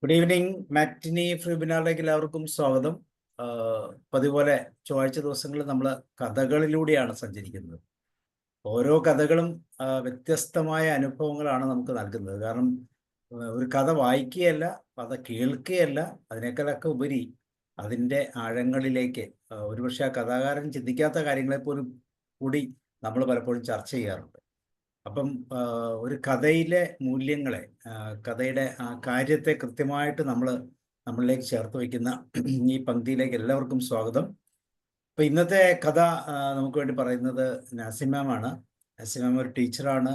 Good evening. മാറ്റിനി വെബിനാറിലേക്ക് എല്ലാവർക്കും സ്വാഗതം. പതിപോലെ ചൊവ്വാഴ്ച ദിവസങ്ങളിൽ നമ്മൾ കഥകളിലൂടെയാണ് സഞ്ചരിക്കുന്നത്. ഓരോ കഥകളും വ്യത്യസ്തമായ അനുഭവങ്ങളാണ് നമുക്ക് നൽകുന്നത്. കാരണം ഒരു കഥ വായിക്കുകയല്ല, കഥ കേൾക്കുകയല്ല, അതിനേക്കാളൊക്കെ ഉപരി അതിൻ്റെ ആഴങ്ങളിലേക്ക് ഒരുപക്ഷെ ആ കഥാകാരൻ ചിന്തിക്കാത്ത കാര്യങ്ങളെപ്പോലും കൂടി നമ്മൾ പലപ്പോഴും ചർച്ച ചെയ്യാറുണ്ട്. അപ്പം ഒരു കഥയിലെ മൂല്യങ്ങളെ, കഥയുടെ ആ കാര്യത്തെ കൃത്യമായിട്ട് നമ്മളിലേക്ക് ചേർത്ത് വയ്ക്കുന്ന ഈ പങ്ക്തിയിലേക്ക് എല്ലാവർക്കും സ്വാഗതം. അപ്പം ഇന്നത്തെ കഥ നമുക്ക് വേണ്ടി പറയുന്നത് നാസിമാമാണ്. നാസിമാം ഒരു ടീച്ചറാണ്,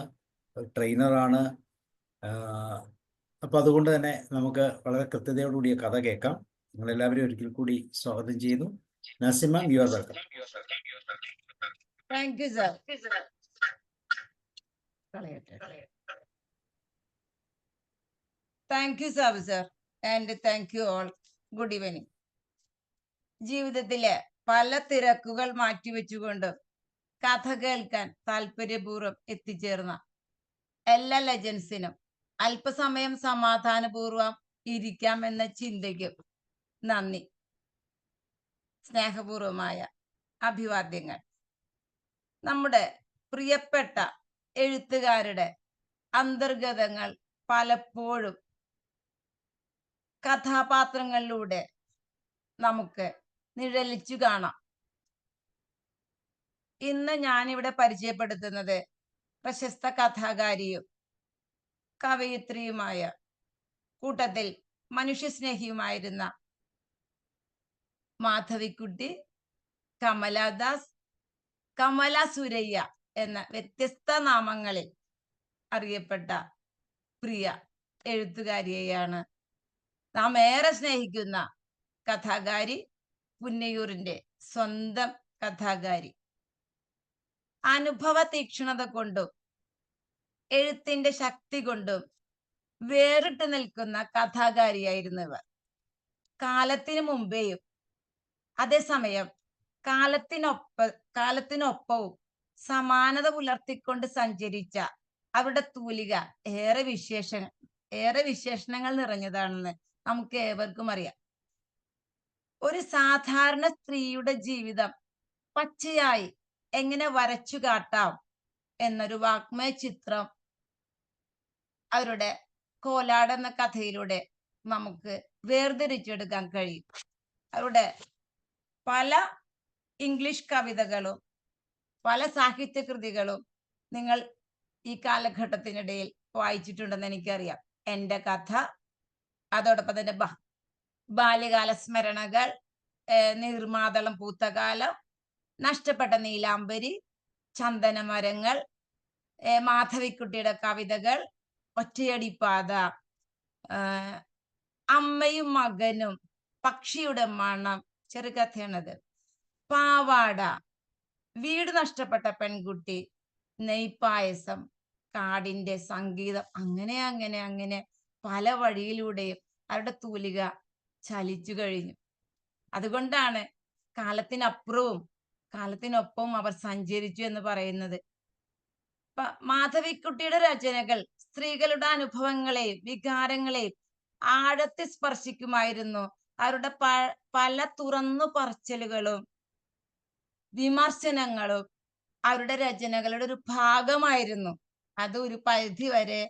ട്രെയിനറാണ്. അപ്പം അതുകൊണ്ട് തന്നെ നമുക്ക് വളരെ കൃത്യതയോടുകൂടിയ കഥ കേൾക്കാം. നിങ്ങളെല്ലാവരും ഒരിക്കൽ കൂടി സ്വാഗതം ചെയ്യുന്നു. നാസിമാം, you are welcome. Thank you sir. Thank you Sabu sir and thank you all. Good evening. ജീവിതത്തിലെ പല തിരക്കുകൾ മാറ്റിവെച്ചുകൊണ്ട് കഥ കേൾക്കാൻ താല്പര്യപൂർവ്വം എത്തിച്ചേർന്ന എല്ലാ ലെജൻസിനും അല്പസമയം സമാധാനപൂർവം ഇരിക്കാം എന്ന ചിന്തയ്ക്കും നന്ദി. സ്നേഹപൂർവമായ അഭിവാദ്യങ്ങൾ. നമ്മുടെ പ്രിയപ്പെട്ട എഴുത്തുകാരുടെ അന്തർഗതങ്ങൾ പലപ്പോഴും കഥാപാത്രങ്ങളിലൂടെ നമുക്ക് നിഴലിച്ചു കാണാം. ഇന്ന് ഞാനിവിടെ പരിചയപ്പെടുത്തുന്നത് പ്രശസ്ത കഥാകാരിയും കവയിത്രിയുമായ കൂട്ടത്തിൽ മനുഷ്യസ്നേഹിയുമായിരുന്ന മാധവിക്കുട്ടി, കമലാദാസ്, കമല സുരയ്യ എന്ന വ്യത്യസ്ത നാമങ്ങളിൽ അറിയപ്പെട്ട പ്രിയ എഴുത്തുകാരിയെയാണ് നാം ഏറെ സ്നേഹിക്കുന്ന കഥാകാരി, പുന്നയൂരിന്റെ സ്വന്തം കഥാകാരി. അനുഭവ തീക്ഷ്ണത കൊണ്ടും എഴുത്തിന്റെ ശക്തി കൊണ്ടും വേറിട്ട് നിൽക്കുന്ന കഥാകാരിയായിരുന്നു ഇവർ. കാലത്തിനു മുമ്പേയും അതേസമയം കാലത്തിനൊപ്പവും സമാനത പുലർത്തിക്കൊണ്ട് സഞ്ചരിച്ച അവരുടെ തൂലിക ഏറെ വിശേഷണങ്ങൾ നിറഞ്ഞതാണെന്ന് നമുക്ക് ഏവർക്കും അറിയാം. ഒരു സാധാരണ സ്ത്രീയുടെ ജീവിതം പച്ചയായി എങ്ങനെ വരച്ചു കാട്ടാം എന്നൊരു വാഗ്മയ ചിത്രം അവരുടെ കോലാട് എന്ന കഥയിലൂടെ നമുക്ക് വേർതിരിച്ചെടുക്കാൻ കഴിയും. അവരുടെ പല ഇംഗ്ലീഷ് കവിതകളും പല സാഹിത്യകൃതികളും നിങ്ങൾ ഈ കാലഘട്ടത്തിനിടയിൽ വായിച്ചിട്ടുണ്ടെന്ന് എനിക്കറിയാം. എൻ്റെ കഥ, അതോടൊപ്പം തന്നെ ബാല്യകാല സ്മരണകൾ, നീർമാതളം പൂത്തകാലം, നഷ്ടപ്പെട്ട നീലാംബരി, ചന്ദനമരങ്ങൾ, മാധവിക്കുട്ടിയുടെ കവിതകൾ, ഒറ്റയടിപ്പാത, അമ്മയും മകനും, പക്ഷിയുടെ മണം, ചെറുകഥയാണത്, പാവാട, വീട് നഷ്ടപ്പെട്ട പെൺകുട്ടി, നെയ്പായസം, കാടിന്റെ സംഗീതം, അങ്ങനെ അങ്ങനെ അങ്ങനെ പല വഴിയിലൂടെയും അവരുടെ തൂലിക ചലിച്ചു കഴിഞ്ഞു. അതുകൊണ്ടാണ് കാലത്തിനൊപ്പവും അവർ സഞ്ചരിച്ചു എന്ന് പറയുന്നത്. മാധവിക്കുട്ടിയുടെ രചനകൾ സ്ത്രീകളുടെ അനുഭവങ്ങളെയും വികാരങ്ങളെയും ആഴത്തിൽ സ്പർശിക്കുമായിരുന്നു. അവരുടെ പല തുറന്നു പറച്ചിലുകളും വിമർശനങ്ങളും അവരുടെ രചനകളുടെ ഒരു ഭാഗമായിരുന്നു. അത് ഒരു പരിധി വരെ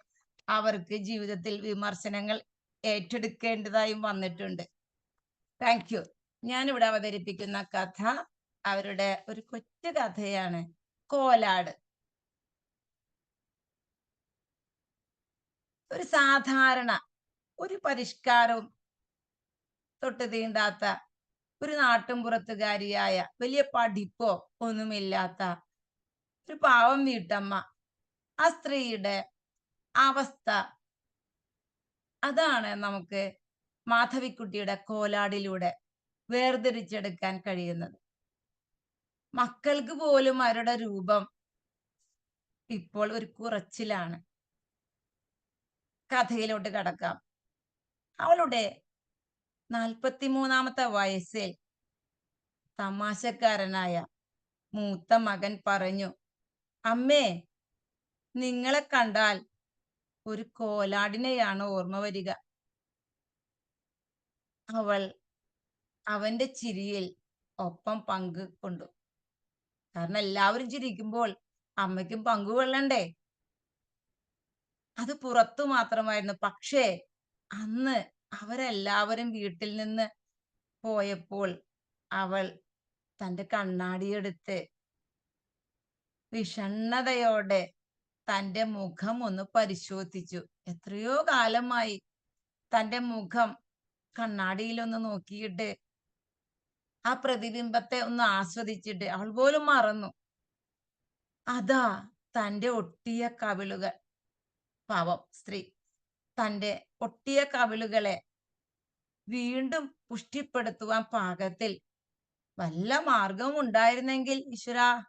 അവർക്ക് ജീവിതത്തിൽ വിമർശനങ്ങൾ ഏറ്റെടുക്കേണ്ടതായും വന്നിട്ടുണ്ട്. Thank you. ഞാനിവിടെ അവതരിപ്പിക്കുന്ന കഥ അവരുടെ ഒരു കൊച്ചു കഥയാണ്, കോലാട്. ഒരു സാധാരണ, ഒരു പരിഷ്കാരവും തൊട്ട് തീണ്ടാത്ത ഒരു നാട്ടുംപുറത്തുകാരിയായ, വലിയ പഠിപ്പോ ഒന്നുമില്ലാത്ത ഒരു പാവം വീട്ടമ്മ. ആ സ്ത്രീയുടെ അവസ്ഥ അതാണ് നമുക്ക് മാധവിക്കുട്ടിയുടെ കോലാടിലൂടെ വേർതിരിച്ചെടുക്കാൻ കഴിയുന്നത്. മക്കൾക്ക് പോലും അവരുടെ രൂപം ഇപ്പോൾ ഒരു കുറച്ചിലാണ്. കഥയിലോട്ട് കടക്കാം. അവളുടെ 43-ാമത്തെ വയസ്സിൽ തമാശക്കാരനായ മൂത്ത മകൻ പറഞ്ഞു, അമ്മേ, നിങ്ങളെ കണ്ടാൽ ഒരു കോലാടിനെയാണ് ഓർമ്മ വരിക. അവൾ അവന്റെ ചിരിയിൽ ഒപ്പം പങ്കുകൊണ്ടു. കാരണം എല്ലാവരും ചിരിക്കുമ്പോൾ അമ്മയ്ക്കും പങ്കുകൊള്ളണ്ടേ? അത് പുറത്തു മാത്രമായിരുന്നു. പക്ഷേ അന്ന് അവരെല്ലാവരും വീട്ടിൽ നിന്ന് പോയപ്പോൾ അവൾ തന്റെ കണ്ണാടിയെടുത്ത് വിഷണ്ണതയോടെ തന്റെ മുഖം ഒന്ന് പരിശോധിച്ചു. എത്രയോ കാലമായി തന്റെ മുഖം കണ്ണാടിയിലൊന്ന് നോക്കിയിട്ട് ആ പ്രതിബിംബത്തെ ഒന്ന് ആസ്വദിച്ചിട്ട് അവൾ പോലും മറന്നു. അതാ തന്റെ ഒട്ടിയ കവിളുകൾ, പാവം സ്ത്രീ, തന്റെ ഒട്ടിയ കവിളുകളെ വീണ്ടും പുഷ്ടിപ്പെടുത്തുവാൻ പാകത്തിൽ വല്ല മാർഗവും ഉണ്ടായിരുന്നെങ്കിൽ ഈശ്വരാ,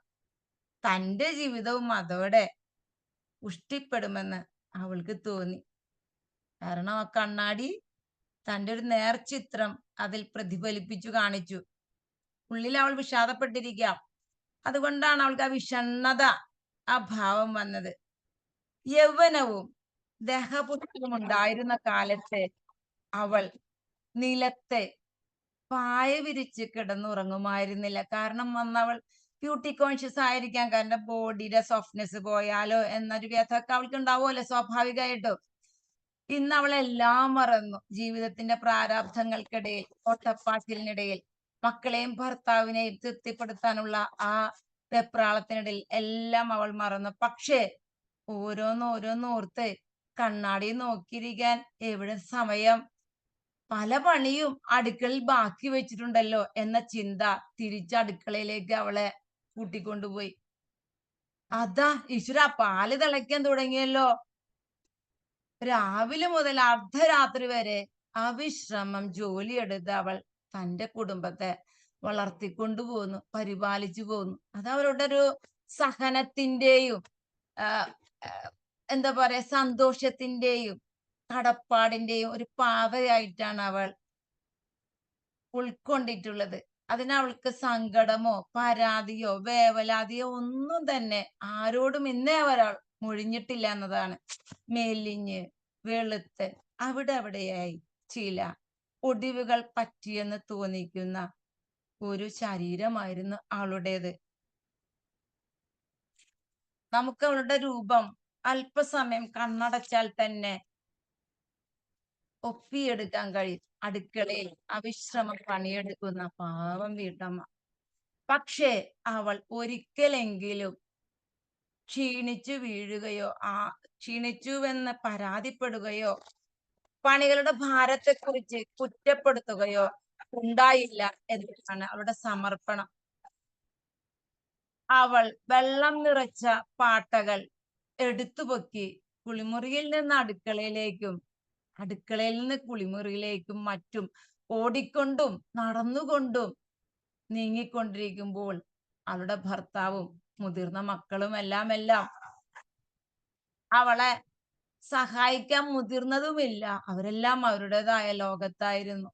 തന്റെ ജീവിതവും അതോടെ പുഷ്ടിപ്പെടുമെന്ന് അവൾക്ക് തോന്നി. കാരണം ആ കണ്ണാടി തന്റെ ഒരു നേർചിത്രം അതിൽ പ്രതിഫലിപ്പിച്ചു കാണിച്ചു. ഉള്ളിൽ അവൾ വിഷാദപ്പെട്ടിരിക്കാം. അതുകൊണ്ടാണ് അവൾക്ക് ആ വിഷണ്ണത, ആ ഭാവം വന്നത്. യൗവനവും ദേഹപുഷ്ടിയും ഉണ്ടായിരുന്ന കാലത്ത് അവൾ നിലത്തെ പായ വിരിച്ച് കിടന്നുറങ്ങുമായിരുന്നില്ല. കാരണം അന്നവൾ ബ്യൂട്ടി കോൺഷ്യസ് ആയിരിക്കാം. കാരണം ബോഡിയുടെ സോഫ്റ്റ്നെസ് പോയാലോ എന്നൊരു വ്യഥയൊക്കെ അവൾക്ക് ഉണ്ടാവുമല്ലോ സ്വാഭാവികമായിട്ടും. ഇന്ന് അവളെല്ലാം മറന്നു. ജീവിതത്തിന്റെ പ്രാരാബ്ധങ്ങൾക്കിടയിൽ, ഓട്ടപ്പാച്ചിലിനിടയിൽ, മക്കളെയും ഭർത്താവിനെയും തൃപ്തിപ്പെടുത്താനുള്ള ആ വെപ്രാളത്തിനിടയിൽ എല്ലാം അവൾ മറന്നു. പക്ഷേ ഓരോന്നോരോന്നോർത്ത് കണ്ണാടി നോക്കിയിരിക്കാൻ എവിടെ സമയം? പല പണിയും അടുക്കളയിൽ ബാക്കി വെച്ചിട്ടുണ്ടല്ലോ എന്ന ചിന്ത തിരിച്ച് അടുക്കളയിലേക്ക് അവളെ കൂട്ടിക്കൊണ്ടുപോയി. അതാ ഈശ്വരാ, പാല് തിളയ്ക്കാൻ തുടങ്ങിയല്ലോ. രാവിലെ മുതൽ അർദ്ധരാത്രി വരെ അവിശ്രമം ജോലിയെടുത്ത് അവൾ തന്റെ കുടുംബത്തെ വളർത്തിക്കൊണ്ടുപോകുന്നു, പരിപാലിച്ചു പോകുന്നു. അത് അവരുടെ ഒരു സഹനത്തിന്റെയും ആ, ആ, എന്താ പറയാ, സന്തോഷത്തിന്റെയും കടപ്പാടിന്റെയും ഒരു പാതയായിട്ടാണ് അവൾ ഉൾക്കൊണ്ടിട്ടുള്ളത്. അതിനവൾക്ക് സങ്കടമോ പരാതിയോ വേവലാതിയോ ഒന്നും തന്നെ ആരോടും ഇന്നേ ഒരാൾ മൊഴിഞ്ഞിട്ടില്ല എന്നതാണ്. മെലിഞ്ഞ് വെളുത്ത് അവിടെയായി ചില ഒടിവുകൾ പറ്റിയെന്ന് തോന്നിക്കുന്ന ഒരു ശരീരമായിരുന്നു അവളുടേത്. നമുക്ക് അവളുടെ രൂപം അല്പസമയം കണ്ണടച്ചാൽ തന്നെ ഒപ്പിയെടുക്കാൻ കഴിയും. അടുക്കളയിൽ അവിശ്രമം പണിയെടുക്കുന്ന പാവം വീട്ടമ്മ. പക്ഷേ അവൾ ഒരിക്കലെങ്കിലും ക്ഷീണിച്ചു വീഴുകയോ ക്ഷീണിച്ചുവെന്ന് പരാതിപ്പെടുകയോ പണികളുടെ ഭാരത്തെക്കുറിച്ച് കുറ്റപ്പെടുത്തുകയോ ഉണ്ടായില്ല എന്നതാണ് അവളുടെ സമർപ്പണം. അവൾ വെള്ളം നിറച്ച പാട്ടകൾ എടുത്തുപൊക്കി കുളിമുറിയിൽ നിന്ന് അടുക്കളയിലേക്കും അടുക്കളയിൽ നിന്ന് കുളിമുറിയിലേക്കും മറ്റും ഓടിക്കൊണ്ടും നടന്നുകൊണ്ടും നീങ്ങിക്കൊണ്ടിരിക്കുമ്പോൾ അവളുടെ ഭർത്താവും മുതിർന്ന മക്കളും എല്ലാം അവളെ സഹായിക്കാൻ മുതിർന്നതുമില്ല. അവരെല്ലാം അവരുടേതായ ലോകത്തായിരുന്നു.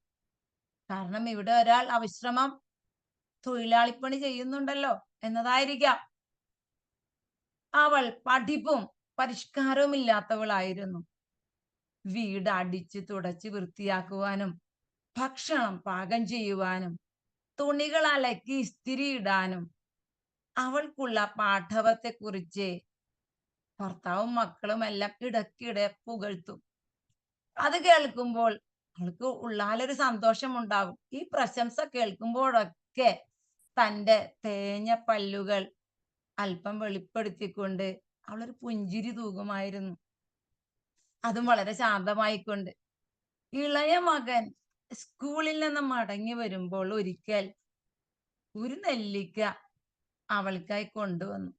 കാരണം ഇവിടെ ഒരാൾ അവിശ്രമം തൊഴിലാളിപ്പണി ചെയ്യുന്നുണ്ടല്ലോ എന്നതായിരിക്കാം. അവൾ പഠിപ്പും പരിഷ്കാരവും ഇല്ലാത്തവളായിരുന്നു. വീട് അടിച്ച് തുടച്ച് വൃത്തിയാക്കുവാനും ഭക്ഷണം പാകം ചെയ്യുവാനും തുണികൾ അലക്കി ഇസ്തിരി ഇടാനും അവൾക്കുള്ള പാഠവത്തെക്കുറിച്ച് ഭർത്താവും മക്കളും എല്ലാം ഇടയ്ക്കിടെ പുകഴ്ത്തും. അത് കേൾക്കുമ്പോൾ അവൾക്ക് ഉള്ളാലൊരു സന്തോഷം ഉണ്ടാകും. ഈ പ്രശംസ കേൾക്കുമ്പോഴൊക്കെ തന്റെ തേഞ്ഞ പല്ലുകൾ അല്പം വെളിപ്പെടുത്തിക്കൊണ്ട് അവളൊരു പുഞ്ചിരി തൂകുമായിരുന്നു. അതും വളരെ ശാന്തമായിക്കൊണ്ട്. ഇളയ മകൻ സ്കൂളിൽ നിന്ന് മടങ്ങി വരുമ്പോൾ ഒരിക്കൽ ഒരു നെല്ലിക്ക അവൾക്കായി കൊണ്ടുവന്നു.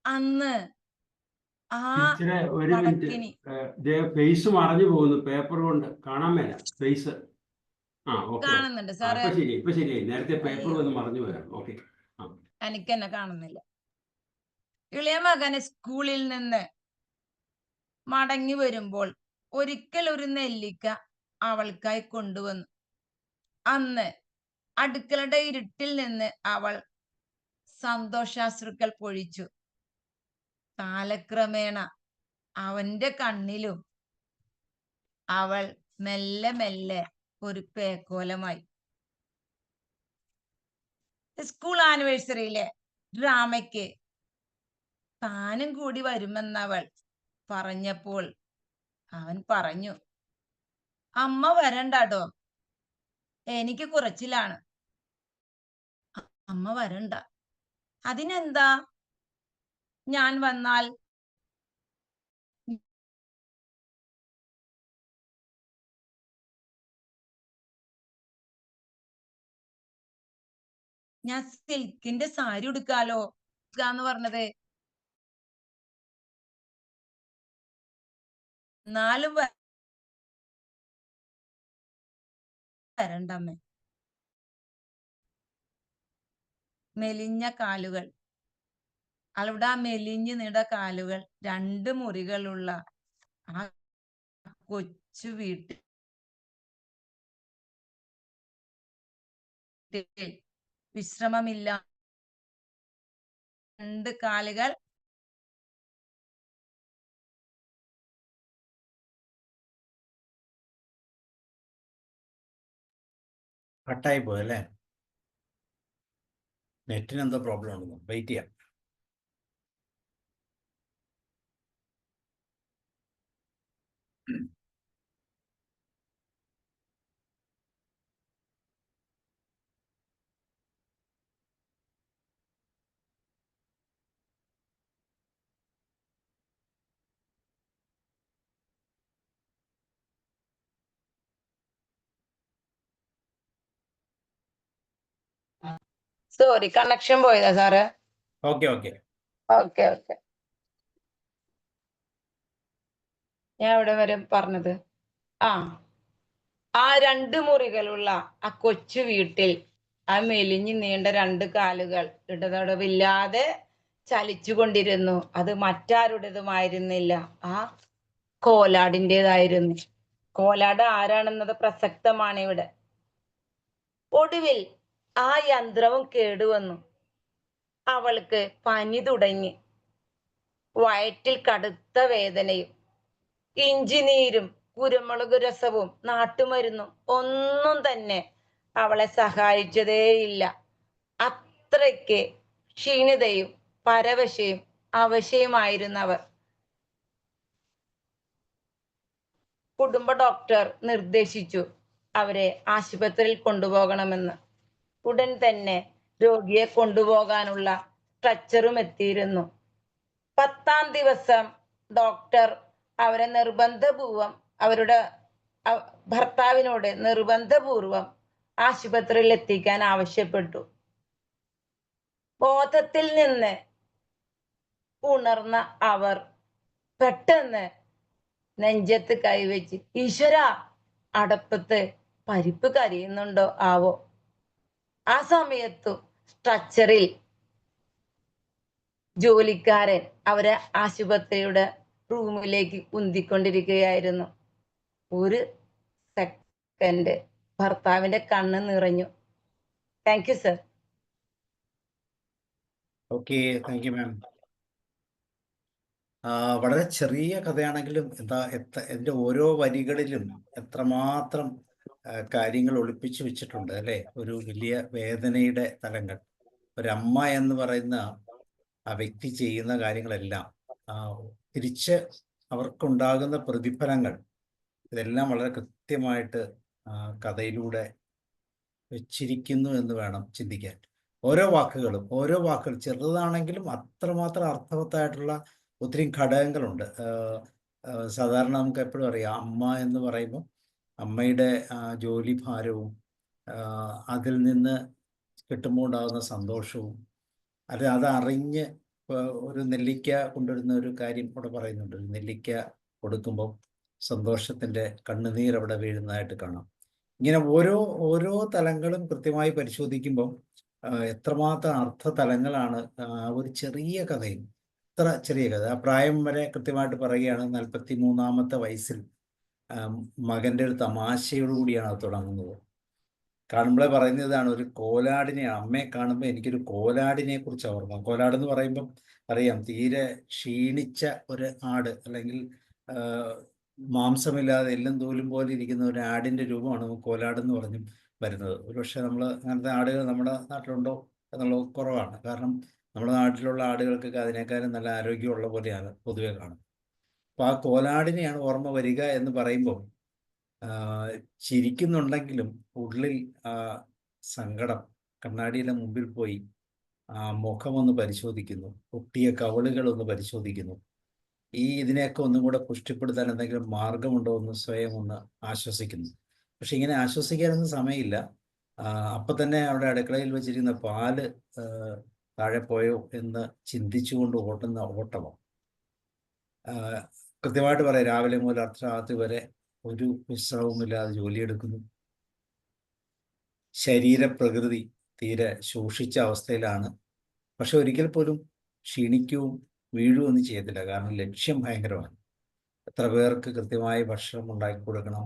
അന്ന് ആ ടീച്ചറെ ഒരു മിനിറ്റ്, കടക്കിനി ഫേസ് മറഞ്ഞു പോകുന്നു, പേപ്പർ കൊണ്ട് കാണാൻ മേല ഫേസ്. ആ, ഓക്കെ. കാണുന്നുണ്ട് സാറേ. ഇപ്പൊ ശരിയായി. നേരത്തെ പേപ്പർ അയ്യോ, വന്ന് മറഞ്ഞു പോയാണ്. ഓക്കെ. എനിക്ക് എന്നെ കാണുന്നില്ല. ഇളയ മകന് സ്കൂളിൽ നിന്ന് മടങ്ങി വരുമ്പോൾ ഒരിക്കൽ ഒരു നെല്ലിക്ക അവൾക്കായി കൊണ്ടുവന്നു. അന്ന് അടുക്കളയുടെ ഇരുട്ടിൽ നിന്ന് അവൾ സന്തോഷാശ്രുക്കൾ പൊഴിച്ചു. കാലക്രമേണ അവന്റെ കണ്ണിലും അവൾ മെല്ലെ മെല്ലെ ഒരു പേക്കോലമായി. സ്കൂൾ ആനിവേഴ്സറിയിലെ ഡ്രാമയ്ക്ക് താനും കൂടി വരുമെന്നവൾ പറഞ്ഞപ്പോൾ അവൻ പറഞ്ഞു, അമ്മ വരണ്ടാട്ടോ, എനിക്ക് കുറച്ചിലാണ്. അമ്മ വരണ്ട. അതിനെന്താ? ഞാൻ വന്നാൽ ഞാൻ സിൽക്കിന്റെ സാരി ഉടുക്കാലോ എന്ന് പറഞ്ഞത്. എന്നാലും വരണ്ടമ്മേ. മെലിഞ്ഞ കാലുകൾ, അവളുടെ ആ മെലിഞ്ഞു നീണ്ട കാലുകൾ 2 മുറികളുള്ള ആ കൊച്ചു വീട്ടിൽ വിശ്രമമില്ല. 2 കാലുകൾ കട്ടായി പോയല്ലേ? നെറ്റിന് എന്തോ പ്രോബ്ലം ഉണ്ടെന്ന്. വെയിറ്റ് ചെയ്യാം. സോറി, കണക്ഷൻ പോയതാ sir. Okay okay. Okay okay, ഞാൻ ഇവിടെ വരെ പറഞ്ഞത്. ആ 2 മുറികളുള്ള ആ കൊച്ചു വീട്ടിൽ ആ മെലിഞ്ഞു നീണ്ട 2 കാലുകൾ ഇടതടവില്ലാതെ ചലിച്ചുകൊണ്ടിരുന്നു. അത് മറ്റാരുടേതുമായിരുന്നില്ല, ആ കോലാടിൻ്റെതായിരുന്നു. കോലാട് ആരാണെന്നത് പ്രസക്തമാണ് ഇവിടെ. ഒടുവിൽ ആ യന്ത്രവും കേടുവന്നു. അവൾക്ക് പനി തുടങ്ങി. വയറ്റിൽ കടുത്ത വേദനയും. ഇഞ്ചിനീരും കുരുമുളക് രസവും നാട്ടുമരുന്നും ഒന്നും തന്നെ അവളെ സഹായിച്ചതേയില്ല. അത്രയ്ക്ക് ക്ഷീണിതയും പരവശയും അവശയുമായിരുന്നവർ. കുടുംബ ഡോക്ടർ നിർദ്ദേശിച്ചു അവരെ ആശുപത്രിയിൽ കൊണ്ടുപോകണമെന്ന്. ഉടൻ തന്നെ രോഗിയെ കൊണ്ടുപോകാനുള്ള സ്ട്രെച്ചറും എത്തിയിരുന്നു. 10ാം ദിവസം ഡോക്ടർ അവരെ അവരുടെ ഭർത്താവിനോട് നിർബന്ധപൂർവം ആശുപത്രിയിൽ എത്തിക്കാൻ ആവശ്യപ്പെട്ടു. ബോധത്തിൽ നിന്ന് ഉണർന്ന അവർ പെട്ടെന്ന് നെഞ്ചത്ത് കൈവച്ച്, ഈശ്വര, അടപ്പത്ത് പരിപ്പ് കരിയുന്നുണ്ടോ ആവോ. ആ സമയത്തു സ്ട്രക്ചറിൽ ജോലിക്കാരൻ അവരെ ആശുപത്രിയുടെ റൂമിലേക്ക് ഉന്തിക്കൊണ്ടിരിക്കുകയായിരുന്നു. ഒരു സെക്കൻഡ് ഭർത്താവിന്റെ കണ്ണ് നിറഞ്ഞു. Thank you sir. Okay, thank you മാം. വളരെ ചെറിയ കഥയാണെങ്കിലും എൻ്റെ ഓരോ വരികളിലും എത്രമാത്രം കാര്യങ്ങൾ ഒളിപ്പിച്ചു വെച്ചിട്ടുണ്ട് അല്ലേ? ഒരു വലിയ വേദനയുടെ തലങ്ങൾ. ഒരമ്മ എന്ന് പറയുന്ന ആ വ്യക്തി ചെയ്യുന്ന കാര്യങ്ങളെല്ലാം തിരിച്ച് അവർക്കുണ്ടാകുന്ന പ്രതിഫലങ്ങൾ, ഇതെല്ലാം വളരെ കൃത്യമായിട്ട് കഥയിലൂടെ വെച്ചിരിക്കുന്നു എന്ന് വേണം ചിന്തിക്കാൻ. ഓരോ വാക്കുകളും ചെറുതാണെങ്കിലും അത്രമാത്രം അർത്ഥവത്തായിട്ടുള്ള ഒത്തിരി ഘടകങ്ങളുണ്ട്. സാധാരണ നമുക്ക് എപ്പോഴും അറിയാം, അമ്മ എന്ന് പറയുമ്പോൾ അമ്മയുടെ ജോലി ഭാരവും അതിൽ നിന്ന് കിട്ടുമ്പോൾ ഉണ്ടാകുന്ന സന്തോഷവും, അതറിഞ്ഞ് ഒരു നെല്ലിക്ക കൊണ്ടുവരുന്ന ഒരു കാര്യം ഇവിടെ പറയുന്നുണ്ട്. നെല്ലിക്ക കൊടുക്കുമ്പോൾ സന്തോഷത്തിൻ്റെ കണ്ണുനീർ അവിടെ വീഴുന്നതായിട്ട് കാണാം. ഇങ്ങനെ ഓരോ തലങ്ങളും കൃത്യമായി പരിശോധിക്കുമ്പോൾ എത്രമാത്രം അർത്ഥതലങ്ങളാണ് ഒരു ചെറിയ കഥയും. ഇത്ര ചെറിയ കഥ, ആ പ്രായം വരെ കൃത്യമായിട്ട് പറയുകയാണ്. 43ാമത്തെ വയസ്സിൽ മകൻ്റെ ഒരു തമാശയോടുകൂടിയാണ് അത് തുടങ്ങുന്നത്. കാണുമ്പോഴേ പറയുന്നതാണ്, ഒരു കോലാടിനെ, അമ്മയെ കാണുമ്പോൾ എനിക്കൊരു കോലാടിനെ കുറിച്ച് ഓർമ്മ. കോലാടെന്ന് പറയുമ്പം അറിയാം, തീരെ ക്ഷീണിച്ച ഒരു ആട് അല്ലെങ്കിൽ മാംസമില്ലാതെ എല്ലും തോലും പോലെ ഇരിക്കുന്ന ഒരു ആടിൻ്റെ രൂപമാണ് നമുക്ക് കോലാടെന്ന് പറഞ്ഞും വരുന്നത്. ഒരുപക്ഷെ നമ്മൾ അങ്ങനത്തെ ആടുകൾ നമ്മുടെ നാട്ടിലുണ്ടോ എന്നുള്ളത് കുറവാണ്. കാരണം നമ്മുടെ നാട്ടിലുള്ള ആടുകൾക്കൊക്കെ അതിനേക്കാളും നല്ല ആരോഗ്യമുള്ള പോലെയാണ് പൊതുവെ കാണുന്നത്. അപ്പോൾ ആ കോലാടിനെയാണ് ഓർമ്മ വരിക എന്ന് പറയുമ്പോൾ ചിരിക്കുന്നുണ്ടെങ്കിലും ഉള്ളിൽ ആ സങ്കടം, കണ്ണാടിയുടെ മുമ്പിൽ പോയി ആ മുഖമൊന്ന് പരിശോധിക്കുന്നു, പൊട്ടിയ കവളുകളൊന്ന് പരിശോധിക്കുന്നു. ഇതിനെയൊക്കെ ഒന്നും കൂടെ പുഷ്ടിപ്പെടുത്താൻ എന്തെങ്കിലും മാർഗമുണ്ടോ എന്ന് സ്വയം ഒന്ന് ആശ്വസിക്കുന്നു. പക്ഷെ ഇങ്ങനെ ആശ്വസിക്കാനൊന്നും സമയമില്ല. അപ്പം തന്നെ അവിടെ അടുക്കളയിൽ വെച്ചിരിക്കുന്ന പാല് താഴെ പോയോ എന്ന് ചിന്തിച്ചുകൊണ്ട് ഓട്ടുന്ന ഓട്ടമാണ്. കൃത്യമായിട്ട് പറയാം, രാവിലെ മുതൽ അർദ്ധരാത്രി വരെ ഒരു വിശ്രമവുമില്ലാതെ ജോലിയെടുക്കുന്നു. ശരീരപ്രകൃതി തീരെ ശോഷിച്ച അവസ്ഥയിലാണ്. പക്ഷെ ഒരിക്കൽ പോലും ക്ഷീണിക്കുകയും വീഴുകയൊന്നും ചെയ്യത്തില്ല. കാരണം ലക്ഷ്യം ഭയങ്കരമാണ്. എത്ര പേർക്ക് കൃത്യമായി ഭക്ഷണം ഉണ്ടാക്കി കൊടുക്കണം,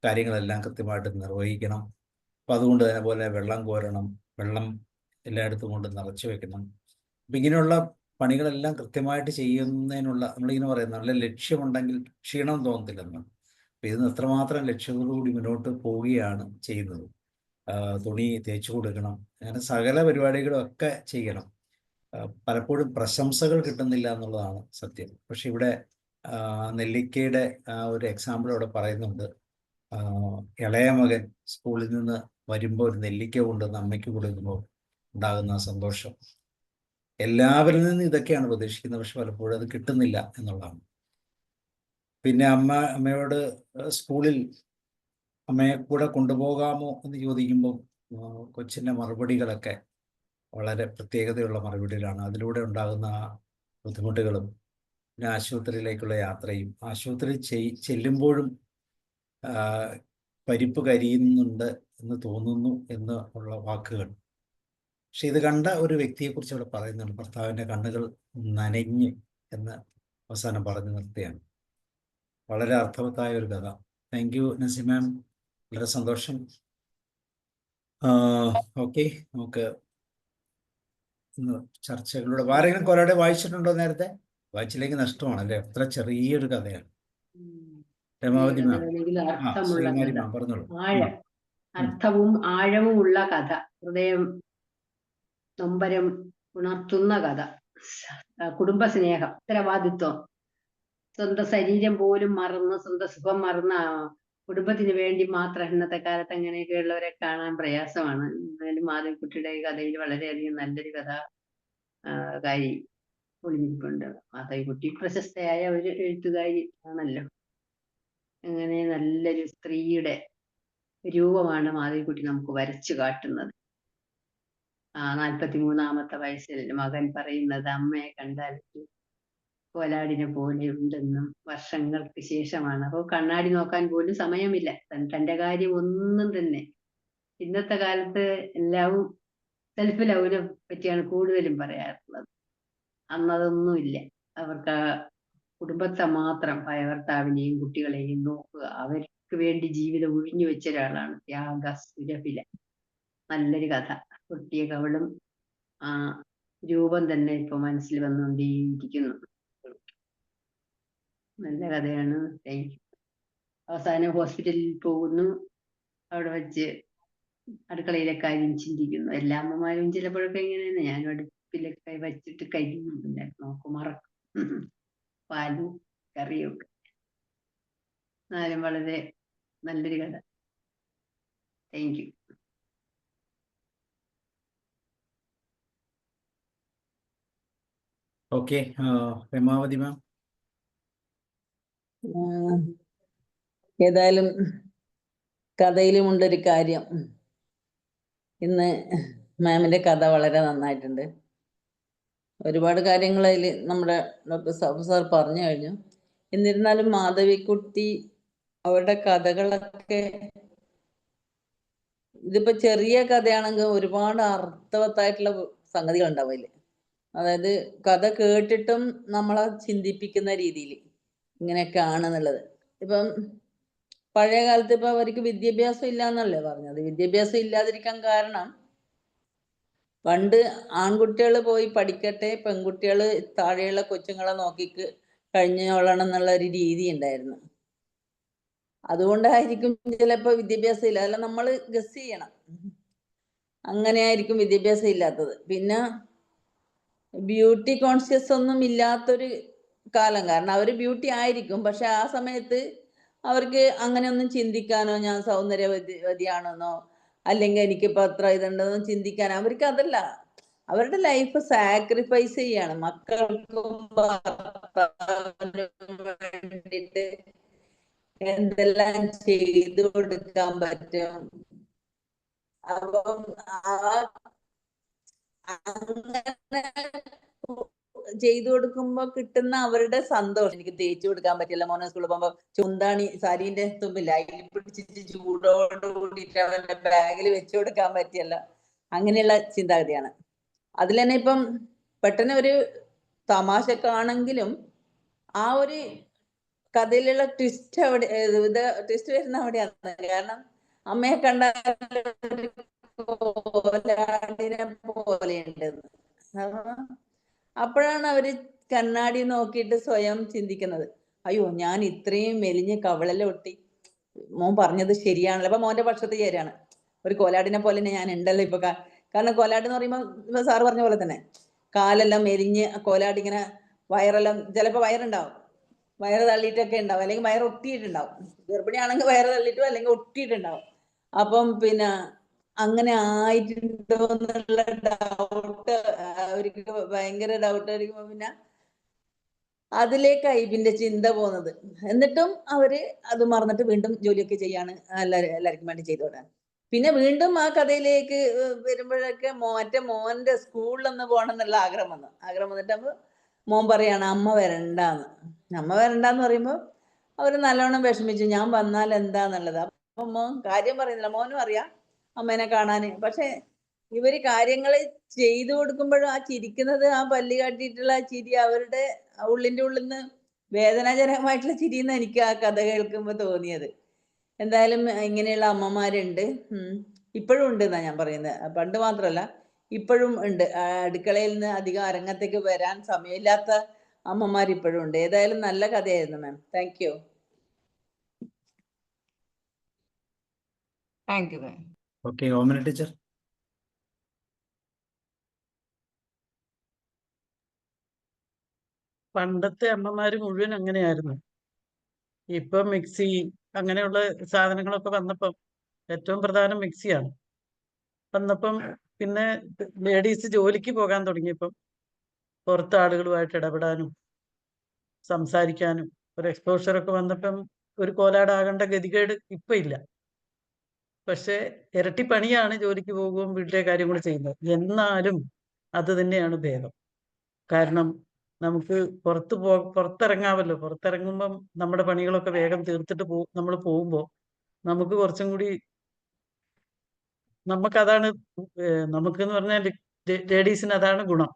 കാര്യങ്ങളെല്ലാം കൃത്യമായിട്ട് നിർവഹിക്കണം. അപ്പം അതുകൊണ്ട് തന്നെ പോലെ വെള്ളം കോരണം, വെള്ളം എല്ലായിടത്തും കൊണ്ട് നിറച്ച് വെക്കണം. അപ്പം ഇങ്ങനെയുള്ള പണികളെല്ലാം കൃത്യമായിട്ട് ചെയ്യുന്നതിനുള്ള, നമ്മളിങ്ങനെ പറയും, നല്ല ലക്ഷ്യമുണ്ടെങ്കിൽ ക്ഷീണം തോന്നത്തില്ലെന്നാണ്. അപ്പം ഇതിന് എത്രമാത്രം ലക്ഷ്യത്തോടുകൂടി മുന്നോട്ട് പോവുകയാണ് ചെയ്യുന്നത്. തുണി തേച്ചു കൊടുക്കണം, അങ്ങനെ സകല പരിപാടികളും ഒക്കെ ചെയ്യണം. പലപ്പോഴും പ്രശംസകൾ കിട്ടുന്നില്ല എന്നുള്ളതാണ് സത്യം. പക്ഷെ ഇവിടെ നെല്ലിക്കയുടെ ഒരു എക്സാമ്പിൾ അവിടെ പറയുന്നുണ്ട്. ഇളയ മകൻ സ്കൂളിൽ നിന്ന് വരുമ്പോൾ ഒരു നെല്ലിക്ക കൊണ്ടുവന്ന് അമ്മയ്ക്ക് കൊടുക്കുമ്പോൾ ഉണ്ടാകുന്ന സന്തോഷം. എല്ലാവരിൽ നിന്നും ഇതൊക്കെയാണ് പ്രതീക്ഷിക്കുന്നത്, പക്ഷെ പലപ്പോഴും അത് കിട്ടുന്നില്ല എന്നുള്ളതാണ്. പിന്നെ അമ്മയോട് സ്കൂളിൽ അമ്മയെ കൂടെ കൊണ്ടുപോകാമോ എന്ന് ചോദിക്കുമ്പോൾ കൊച്ചിൻ്റെ മറുപടികളൊക്കെ വളരെ പ്രത്യേകതയുള്ള മറുപടികളാണ്. അതിലൂടെ ഉണ്ടാകുന്ന ബുദ്ധിമുട്ടുകളും പിന്നെ ആശുപത്രിയിലേക്കുള്ള യാത്രയും, ആശുപത്രിയിൽ ചെല്ലുമ്പോഴും പരിപ്പ് കരിയുന്നുണ്ട് എന്ന് തോന്നുന്നു എന്ന് ഉള്ള വാക്കുകൾ. പക്ഷെ ഇത് കണ്ട ഒരു വ്യക്തിയെക്കുറിച്ച് അവിടെ പറയുന്നുണ്ട്, ഭർത്താവിൻ്റെ കണ്ണുകൾ നനഞ്ഞ് എന്ന് അവസാനം പറഞ്ഞു നിർത്തുകയാണ്. വളരെ അർത്ഥവത്തായ ഒരു കഥ. താങ്ക് യു നസീം മാം, വളരെ സന്തോഷം. ഓക്കെ, നമുക്ക് ചർച്ചകളിലൂടെ ആരെങ്കിലും കൊലയുടെ വായിച്ചിട്ടുണ്ടോ? നേരത്തെ വായിച്ചില്ലെങ്കിൽ നഷ്ടമാണ് അല്ലേ, അത്ര ചെറിയൊരു കഥയാണ്. രമാവതി മാം, ശ്രീകുമാരി മാം പറഞ്ഞോളൂ. അർത്ഥവും ആഴവുമുള്ള കഥ, ഹൃദയം നൊമ്പരം ഉണർത്തുന്ന കഥ. കുടുംബസ്നേഹം, ഉത്തരവാദിത്വം, സ്വന്തം ശരീരം പോലും മറന്ന്, സ്വന്തം സുഖം മറന്ന് കുടുംബത്തിന് വേണ്ടി മാത്രം ഇന്നത്തെ കാലത്ത് അങ്ങനെയൊക്കെയുള്ളവരെ കാണാൻ പ്രയാസമാണ്. എന്നാലും മാധവിക്കുട്ടിയുടെ കഥയിൽ വളരെയധികം നല്ലൊരു കാരി ഒളിഞ്ഞിരിപ്പുണ്ട്. മാധവിക്കുട്ടി പ്രശസ്തയായ ഒരു എഴുത്തുകാരി ആണല്ലോ. അങ്ങനെ നല്ലൊരു സ്ത്രീയുടെ രൂപമാണ് മാധവിക്കുട്ടി നമുക്ക് വരച്ചു കാട്ടുന്നത്. 43-ാമത്തെ വയസ്സിൽ മകൻ പറയുന്നത് അമ്മയെ കണ്ടാൽ കോലാടിനെ പോലെ ഉണ്ടെന്നും വർഷങ്ങൾക്ക് ശേഷമാണ്. അപ്പോൾ കണ്ണാടി നോക്കാൻ പോലും സമയമില്ല. തൻ്റെ കാര്യം ഒന്നും തന്നെ. ഇന്നത്തെ കാലത്ത് എല്ലാവരും സെൽഫ് ലവിനെ പറ്റിയാണ് കൂടുതലും പറയാറുള്ളത്. അന്നതൊന്നുമില്ല. അവർക്ക് കുടുംബത്തെ മാത്രം, ഭർത്താവിനെയും കുട്ടികളെയും നോക്കുക, അവർക്ക് വേണ്ടി ജീവിതം ഒഴിഞ്ഞു വെച്ച ഒരാളാണ്. ത്യാഗ സുരഭില. നല്ലൊരു കഥ. പൊട്ടിയ കവളും രൂപം തന്നെ ഇപ്പൊ മനസ്സിൽ വന്നുകൊണ്ടേയിരിക്കുന്നു. നല്ല കഥയാണ്. Thank you. അവസാനം ഹോസ്പിറ്റലിൽ പോകുന്നു. അവിടെ വെച്ച് അടുക്കളയിലെ കാര്യം ചിന്തിക്കുന്നു. എല്ലാ അമ്മമാരും ചിലപ്പോഴൊക്കെ ഇങ്ങനെയാണ്. ഞാനും അടുപ്പിലൊക്കെ വെച്ചിട്ട് കരിയുന്നില്ല, നോക്കും, മറക്കും. പാലും കറിയൊക്കെ. എന്നാലും വളരെ നല്ലൊരു കഥ. Thank you. ഓക്കെ, രമാവതി മാം. ഏതായാലും കഥയിലുമുണ്ടൊരു കാര്യം. ഇന്ന് മാമിന്റെ കഥ വളരെ നന്നായിട്ടുണ്ട്. ഒരുപാട് കാര്യങ്ങൾ അതിൽ നമ്മുടെ ഡോക്ടർ സാബു സാർ പറഞ്ഞു കഴിഞ്ഞു. എന്നിരുന്നാലും മാധവിക്കുട്ടി അവരുടെ കഥകളൊക്കെ, ഇതിപ്പോ ചെറിയ കഥയാണെങ്കിൽ ഒരുപാട് അർത്ഥവത്തായിട്ടുള്ള സംഗതികൾ ഉണ്ടാവില്ലേ. അതായത് കഥ കേട്ടിട്ടും നമ്മളെ ചിന്തിപ്പിക്കുന്ന രീതിയിൽ ഇങ്ങനെയൊക്കെ ആണെന്നുള്ളത്. ഇപ്പം പഴയ കാലത്ത് ഇപ്പൊ അവർക്ക് വിദ്യാഭ്യാസം ഇല്ല എന്നല്ലേ പറഞ്ഞത്. വിദ്യാഭ്യാസം ഇല്ലാതിരിക്കാൻ കാരണം പണ്ട് ആൺകുട്ടികൾ പോയി പഠിക്കട്ടെ, പെൺകുട്ടികൾ താഴെയുള്ള കൊച്ചുങ്ങളെ നോക്കി കഴിഞ്ഞോളണം എന്നുള്ള ഒരു രീതി ഉണ്ടായിരുന്നു. അതുകൊണ്ടായിരിക്കും ചിലപ്പോ വിദ്യാഭ്യാസം ഇല്ല. അല്ല, നമ്മൾ ഗസ് ചെയ്യണം. അങ്ങനെയായിരിക്കും വിദ്യാഭ്യാസം ഇല്ലാത്തത്. പിന്നെ ബ്യൂട്ടി കോൺഷ്യസ് ഒന്നും ഇല്ലാത്തൊരു കാലം. കാരണം അവർ ബ്യൂട്ടി ആയിരിക്കും, പക്ഷെ ആ സമയത്ത് അവർക്ക് അങ്ങനെയൊന്നും ചിന്തിക്കാനോ ഞാൻ സൗന്ദര്യവതിയാണെന്നോ അല്ലെങ്കിൽ എനിക്കിപ്പോ അത്ര ഇതുണ്ടെന്നോ ചിന്തിക്കാൻ അവർക്ക് അതല്ല. അവരുടെ ലൈഫ് സാക്രിഫൈസ് ചെയ്യാണ് മക്കൾക്കും ഭർത്താവിനും വേണ്ടിയിട്ട് എന്തെല്ലാം ചെയ്തു കൊടുക്കാൻ പറ്റും. അപ്പം അങ്ങനെ ചെയ്തു കൊടുക്കുമ്പോ കിട്ടുന്ന അവരുടെ സന്തോഷം. എനിക്ക് തേച്ചു കൊടുക്കാൻ പറ്റില്ല, മോനെ സ്കൂളിൽ പോകുമ്പോ ചുന്താണി സാരീന്റെ തുമ്പില്ല അതിൽ പിടിച്ചിട്ട് ചൂടോട് കൂടിയിട്ട് അവരുടെ ബാഗിൽ വെച്ചു കൊടുക്കാൻ പറ്റിയല്ല. അങ്ങനെയുള്ള ചിന്താഗതിയാണ്. അതിൽ തന്നെ ഇപ്പം പെട്ടെന്ന് ഒരു തമാശക്കാണെങ്കിലും ആ ഒരു കഥയിലുള്ള ട്വിസ്റ്റ് അവിടെ ട്വിസ്റ്റ് വരുന്ന അവിടെയാണ്. കാരണം അമ്മയെ കണ്ടാൽ കോലാടിനെ പോലെയുണ്ടെന്ന്. അപ്പോഴാണ് അവര് കണ്ണാടി നോക്കിയിട്ട് സ്വയം ചിന്തിക്കുന്നത്, അയ്യോ ഞാൻ ഇത്രയും മെലിഞ്ഞ് കവളെല്ലാം ഒട്ടി, മോൻ പറഞ്ഞത് ശരിയാണല്ലോ. അപ്പൊ മോന്റെ പക്ഷത്ത് ചേരാണ്. ഒരു കോലാടിനെ പോലെ തന്നെ ഞാൻ ഉണ്ടല്ലോ ഇപ്പൊ. കാരണം കോലാട് എന്ന് പറയുമ്പോ സാറ് പറഞ്ഞ പോലെ തന്നെ കാലെല്ലാം മെലിഞ്ഞ് കോലാട് ഇങ്ങനെ വയറെല്ലാം ചിലപ്പോ വയറുണ്ടാവും, വയറ് തള്ളിയിട്ടൊക്കെ ഉണ്ടാവും, അല്ലെങ്കിൽ വയറ് ഒട്ടിയിട്ടുണ്ടാവും. ഗർഭിണിയാണെങ്കിൽ വയറ് തള്ളിയിട്ടോ അല്ലെങ്കിൽ ഒട്ടിയിട്ടുണ്ടാവും. അപ്പം പിന്നെ അങ്ങനെ ആയിട്ടുണ്ടോ എന്നുള്ള ഡൗട്ട് അവർക്ക് ഭയങ്കര ഡൗട്ട് ആയിരിക്കുമ്പോ പിന്നെ അതിലേക്കായി പിന്നെ ചിന്ത പോകുന്നത്. എന്നിട്ടും അവര് അത് മറന്നിട്ട് വീണ്ടും ജോലിയൊക്കെ ചെയ്യാണ് എല്ലാവർക്കും വേണ്ടി ചെയ്തോടാൻ. പിന്നെ വീണ്ടും ആ കഥയിലേക്ക് വരുമ്പോഴൊക്കെ മോന്റെ സ്കൂളിലൊന്ന് പോകണം എന്നുള്ള ആഗ്രഹം വന്നിട്ട് മോൻ പറയാണ് അമ്മ വരണ്ടാന്ന്. അമ്മ വരണ്ടാന്ന് പറയുമ്പോ അവര് നല്ലോണം വിഷമിച്ചു, ഞാൻ വന്നാൽ എന്താന്നുള്ളത്. അപ്പൊ മോൻ കാര്യം പറയുന്നില്ല, മോനും അറിയാം അമ്മേനെ കാണാന്. പക്ഷെ ഇവര് കാര്യങ്ങള് ചെയ്തു കൊടുക്കുമ്പോഴും ആ ചിരിക്കുന്നത്, ആ പല്ല് കാട്ടിയിട്ടുള്ള ആ ചിരി അവരുടെ ഉള്ളിന്റെ ഉള്ളിൽ നിന്ന് വേദനാജനകമായിട്ടുള്ള ചിരിയെന്ന് എനിക്ക് ആ കഥ കേൾക്കുമ്പോ തോന്നിയത്. എന്തായാലും ഇങ്ങനെയുള്ള അമ്മമാരുണ്ട്, ഇപ്പോഴും ഉണ്ട് എന്നാ ഞാൻ പറയുന്നത്. പണ്ട് മാത്രമല്ല, ഇപ്പോഴും ഉണ്ട്. അടുക്കളയിൽ നിന്ന് അധികം അരങ്ങത്തേക്ക് വരാൻ സമയമില്ലാത്ത അമ്മമാർ ഇപ്പോഴും ഉണ്ട്. ഏതായാലും നല്ല കഥയായിരുന്നു ma'am. Thank you. Thank you ma'am. Okay, Omana teacher. പണ്ടത്തെ അമ്മമാര് മുഴുവൻ അങ്ങനെയായിരുന്നു. ഇപ്പൊ മിക്സി അങ്ങനെയുള്ള സാധനങ്ങളൊക്കെ വന്നപ്പം ഏറ്റവും പ്രധാനം മിക്സിയാണ്. വന്നപ്പം പിന്നെ ലേഡീസ് ജോലിക്ക് പോകാൻ തുടങ്ങിയപ്പം പുറത്ത് ആളുകളുമായിട്ട് ഇടപെടാനും സംസാരിക്കാനും ഒരു എക്സ്പോഷറൊക്കെ വന്നപ്പം ഒരു കോലാടാകേണ്ട ഗതികേട് ഇപ്പൊ ഇല്ല. പക്ഷെ ഇരട്ടി പണിയാണ് ജോലിക്ക് പോകുകയും വീട്ടിലെ കാര്യം കൂടി ചെയ്യുന്നത്. എന്നാലും അത് തന്നെയാണ് ഭേദം. കാരണം നമുക്ക് പുറത്തിറങ്ങാമല്ലോ. പുറത്തിറങ്ങുമ്പം നമ്മുടെ പണികളൊക്കെ വേഗം തീർത്തിട്ട് നമ്മൾ പോകുമ്പോൾ നമുക്ക് കുറച്ചും കൂടി നമുക്കതാണ് നമുക്കെന്ന് പറഞ്ഞാൽ ലേഡീസിന് അതാണ് ഗുണം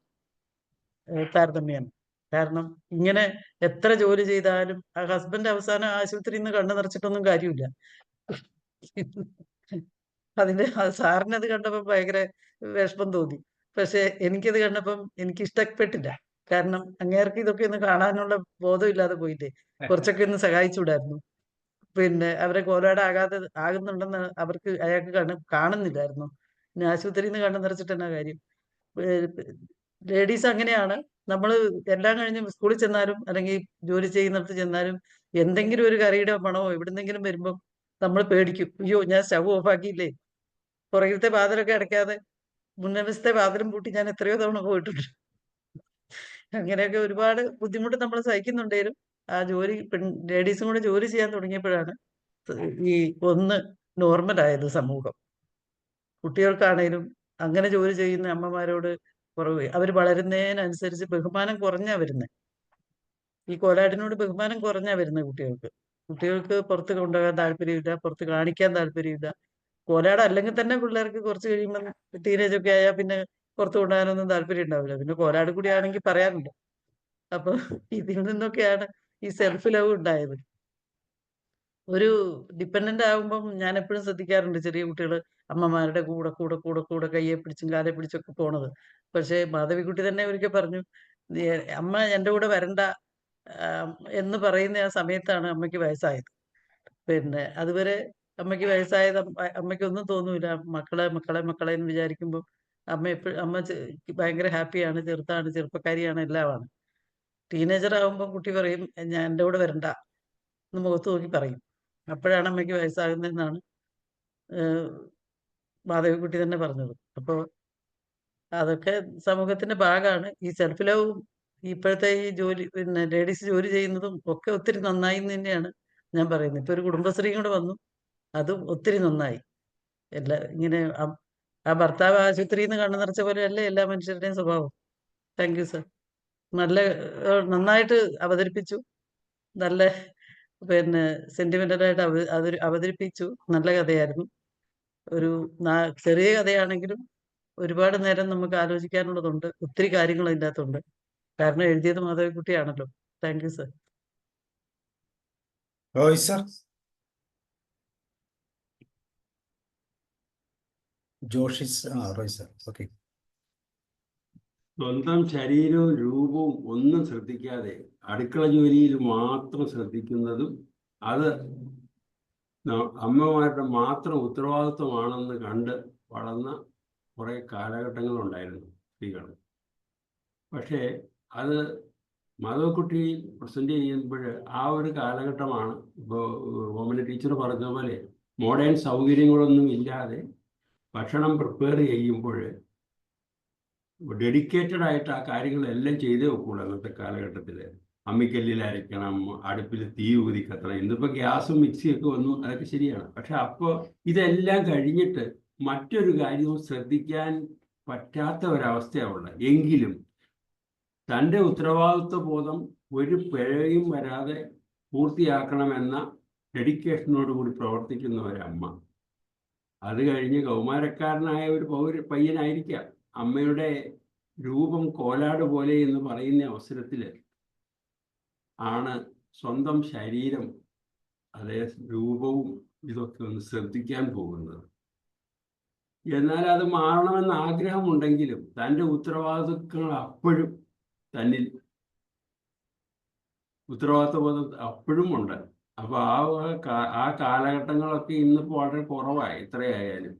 താരതമ്യേന. കാരണം ഇങ്ങനെ എത്ര ജോലി ചെയ്താലും ആ ഹസ്ബൻഡ് അവസാനം ആശുപത്രിയിൽ നിന്ന് കണ്ണു നിറച്ചിട്ടൊന്നും കാര്യമില്ല. സാറിനത് കണ്ടപ്പോൾ ഭയങ്കര വിഷമം തോന്നി. പക്ഷെ എനിക്കത് കണ്ടപ്പം എനിക്ക് ഇഷ്ടപ്പെട്ടില്ല. കാരണം അങ്ങേർക്ക് ഇതൊക്കെ ഒന്ന് കാണാനുള്ള ബോധമില്ലാതെ പോയില്ലേ. കുറച്ചൊക്കെ ഒന്ന് സഹായിച്ചുകൂടായിരുന്നു. പിന്നെ അവരെ ആകുന്നുണ്ടെന്ന് അയാൾക്ക് കാണുന്നില്ലായിരുന്നു. പിന്നെ ആശുപത്രിയിൽ നിന്ന് കണ്ണു നിറച്ചിട്ട് എന്നാ കാര്യം. ലേഡീസ് അങ്ങനെയാണ്. നമ്മൾ എല്ലാം കഴിഞ്ഞ് സ്കൂളിൽ ചെന്നാലും അല്ലെങ്കിൽ ജോലി ചെയ്യുന്നിടത്ത് ചെന്നാലും എന്തെങ്കിലും ഒരു കറിയുടെ മണമോ എവിടുന്നെങ്കിലും വരുമ്പം നമ്മൾ പേടിക്കും. അയ്യോ ഞാൻ സ്റ്റവ് ഓഫാക്കിയില്ലേ, പുറകിലത്തെ വാതിലൊക്കെ അടയ്ക്കാതെ മുൻവശത്തെ വാതിലും പൂട്ടി ഞാൻ എത്രയോ തവണ പോയിട്ടുണ്ട്. അങ്ങനെയൊക്കെ ഒരുപാട് ബുദ്ധിമുട്ട് നമ്മൾ സഹിക്കുന്നുണ്ടെങ്കിലും ആ ജോലി ലേഡീസും കൂടെ ജോലി ചെയ്യാൻ തുടങ്ങിയപ്പോഴാണ് ഈ നോർമലായത് സമൂഹം. കുട്ടികൾക്കാണേലും അങ്ങനെ ജോലി ചെയ്യുന്ന അമ്മമാരോട് കുറവ്. അവർ വളരുന്നതിനനുസരിച്ച് ബഹുമാനം കുറഞ്ഞാ വരുന്നത്. ഈ കോലാടിനോട് ബഹുമാനം കുറഞ്ഞാ വരുന്നത് കുട്ടികൾക്ക് പുറത്ത് കൊണ്ടുപോകാൻ താല്പര്യമില്ല, പുറത്ത് കാണിക്കാൻ താല്പര്യമില്ല. കോലാട് അല്ലെങ്കിൽ തന്നെ പിള്ളേർക്ക് കുറച്ച് കഴിയുമ്പോൾ ടീനേജ് ഒക്കെ ആയാൽ പിന്നെ പുറത്ത് കൊണ്ടുപോകാനൊന്നും താല്പര്യം ഉണ്ടാവില്ല. പിന്നെ കോലാട് കൂടി ആണെങ്കിൽ പറയാനുണ്ട്. അപ്പൊ ഇതിൽ നിന്നൊക്കെയാണ് ഈ സെൽഫ് ലവ് ഉണ്ടായത്. ഒരു ഡിപ്പെൻഡന്റ് ആകുമ്പം ഞാൻ എപ്പോഴും ശ്രദ്ധിക്കാറുണ്ട് ചെറിയ കുട്ടികൾ അമ്മമാരുടെ കൂടെ കൂടെ കൂടെ കൂടെ കയ്യെ പിടിച്ചും കാലെ പിടിച്ചൊക്കെ പോണത്. പക്ഷെ മാധവിക്കുട്ടി തന്നെ ഒരിക്കൽ പറഞ്ഞു, അമ്മ എൻ്റെ കൂടെ വരണ്ട എന്ന് പറയുന്ന ആ സമയത്താണ് അമ്മയ്ക്ക് വയസ്സായത്. പിന്നെ അതുവരെ അമ്മയ്ക്ക് വയസ്സായത് അമ്മയ്ക്കൊന്നും തോന്നൂല. മക്കളെ മക്കളെ മക്കളെ എന്ന് വിചാരിക്കുമ്പോൾ അമ്മ എപ്പോഴും ഭയങ്കര ഹാപ്പിയാണ്, ചെറുപ്പക്കാരിയാണ്, എല്ലാമാണ്. ടീനേജർ ആകുമ്പോൾ കുട്ടി പറയും ഞാൻ എൻ്റെ കൂടെ വരണ്ട എന്ന് മുഖത്ത് നോക്കി പറയും. അപ്പോഴാണ് അമ്മയ്ക്ക് വയസ്സാകുന്നതെന്നാണ് മാധവിക്കുട്ടി തന്നെ പറഞ്ഞത്. അപ്പോൾ അതൊക്കെ സമൂഹത്തിന്റെ ഭാഗമാണ്. ഈ സെൽഫ് ലവും ഇപ്പോഴത്തെ ഈ ജോലി പിന്നെ ലേഡീസ് ജോലി ചെയ്യുന്നതും ഒക്കെ ഒത്തിരി നന്നായി എന്ന് തന്നെയാണ് ഞാൻ പറയുന്നത്. ഇപ്പൊ ഒരു കുടുംബശ്രീയും കൂടെ വന്നു, അതും ഒത്തിരി നന്നായി. ഇങ്ങനെ ആ ഭർത്താവ് ആശുപത്രിയിൽ നിന്ന് കണ്ണു നിറച്ച പോലെയല്ലേ എല്ലാ മനുഷ്യരുടെയും സ്വഭാവം. Thank you sir. നന്നായിട്ട് അവതരിപ്പിച്ചു. നല്ല പിന്നെ സെന്റിമെന്റലായിട്ട് അവതരിപ്പിച്ചു. നല്ല കഥയായിരുന്നു. ഒരു ചെറിയ കഥയാണെങ്കിലും ഒരുപാട് നേരം നമുക്ക് ആലോചിക്കാനുള്ളതുണ്ട്. ഒത്തിരി കാര്യങ്ങൾ അതിൻ്റെ അകത്തുണ്ട്. കാരണം എഴുതിയത് മാധവിക്കുട്ടിയാണല്ലോ. Thank you sir. Roy sir. Roy sir. Okay. സ്വന്തം ശരീരവും രൂപവും ഒന്നും ശ്രദ്ധിക്കാതെ അടുക്കള ജോലിയിൽ മാത്രം ശ്രദ്ധിക്കുന്നതും അത് അമ്മമാരുടെ മാത്രം ഉത്തരവാദിത്വമാണെന്ന് കണ്ട് വളർന്ന കുറേ കാലഘട്ടങ്ങളുണ്ടായിരുന്നു സ്ത്രീകൾ. പക്ഷേ അത് മാധവിക്കുട്ടി പ്രസന്റ് ചെയ്യുമ്പോൾ ആ ഒരു കാലഘട്ടമാണ്. ഇപ്പോൾ ഓമന ടീച്ചർ പറഞ്ഞ പോലെ മോഡേൺ സൗകര്യങ്ങളൊന്നും ഇല്ലാതെ ഭക്ഷണം പ്രിപ്പയർ ചെയ്യുമ്പോൾ ഡെഡിക്കേറ്റഡ് ആയിട്ട് ആ കാര്യങ്ങളെല്ലാം ചെയ്തേ വെക്കുള്ളൂ. അന്നത്തെ കാലഘട്ടത്തിൽ അമ്മിക്കല്ലിൽ അരയ്ക്കണം, അടുപ്പിൽ തീ ഊതി കത്തണം. ഇന്നിപ്പോൾ ഗ്യാസും മിക്സിയൊക്കെ വന്നു, അതൊക്കെ ശരിയാണ്. പക്ഷെ അപ്പോൾ ഇതെല്ലാം കഴിഞ്ഞിട്ട് മറ്റൊരു കാര്യവും ശ്രദ്ധിക്കാൻ പറ്റാത്ത ഒരവസ്ഥയാണ്. എങ്കിലും തൻ്റെ ഉത്തരവാദിത്വ ബോധം ഒരു പിഴയും വരാതെ പൂർത്തിയാക്കണമെന്ന ഡെഡിക്കേഷനോടുകൂടി പ്രവർത്തിക്കുന്ന ഒരമ്മ. അത് കഴിഞ്ഞ് കൗമാരക്കാരനായ ഒരു പയ്യനായിരിക്കാം. അമ്മയുടെ രൂപം കോലാട് പോലെ എന്ന് പറയുന്ന അവസരത്തിൽ ആണ് സ്വന്തം ശരീരം, അതേ രൂപവും ഇതൊക്കെ ഒന്ന് ശ്രദ്ധിക്കാൻ പോകുന്നത്. എന്നാൽ അത് മാറണമെന്ന് ആഗ്രഹമുണ്ടെങ്കിലും തൻ്റെ ഉത്തരവാദിത്വങ്ങൾ അപ്പോഴും തന്നിൽ ഉത്തരവാദിത്വബോധം അപ്പോഴും ഉണ്ട്. അപ്പോൾ ആ കാലഘട്ടങ്ങളൊക്കെ ഇന്നിപ്പോൾ വളരെ കുറവായി. എത്രയായാലും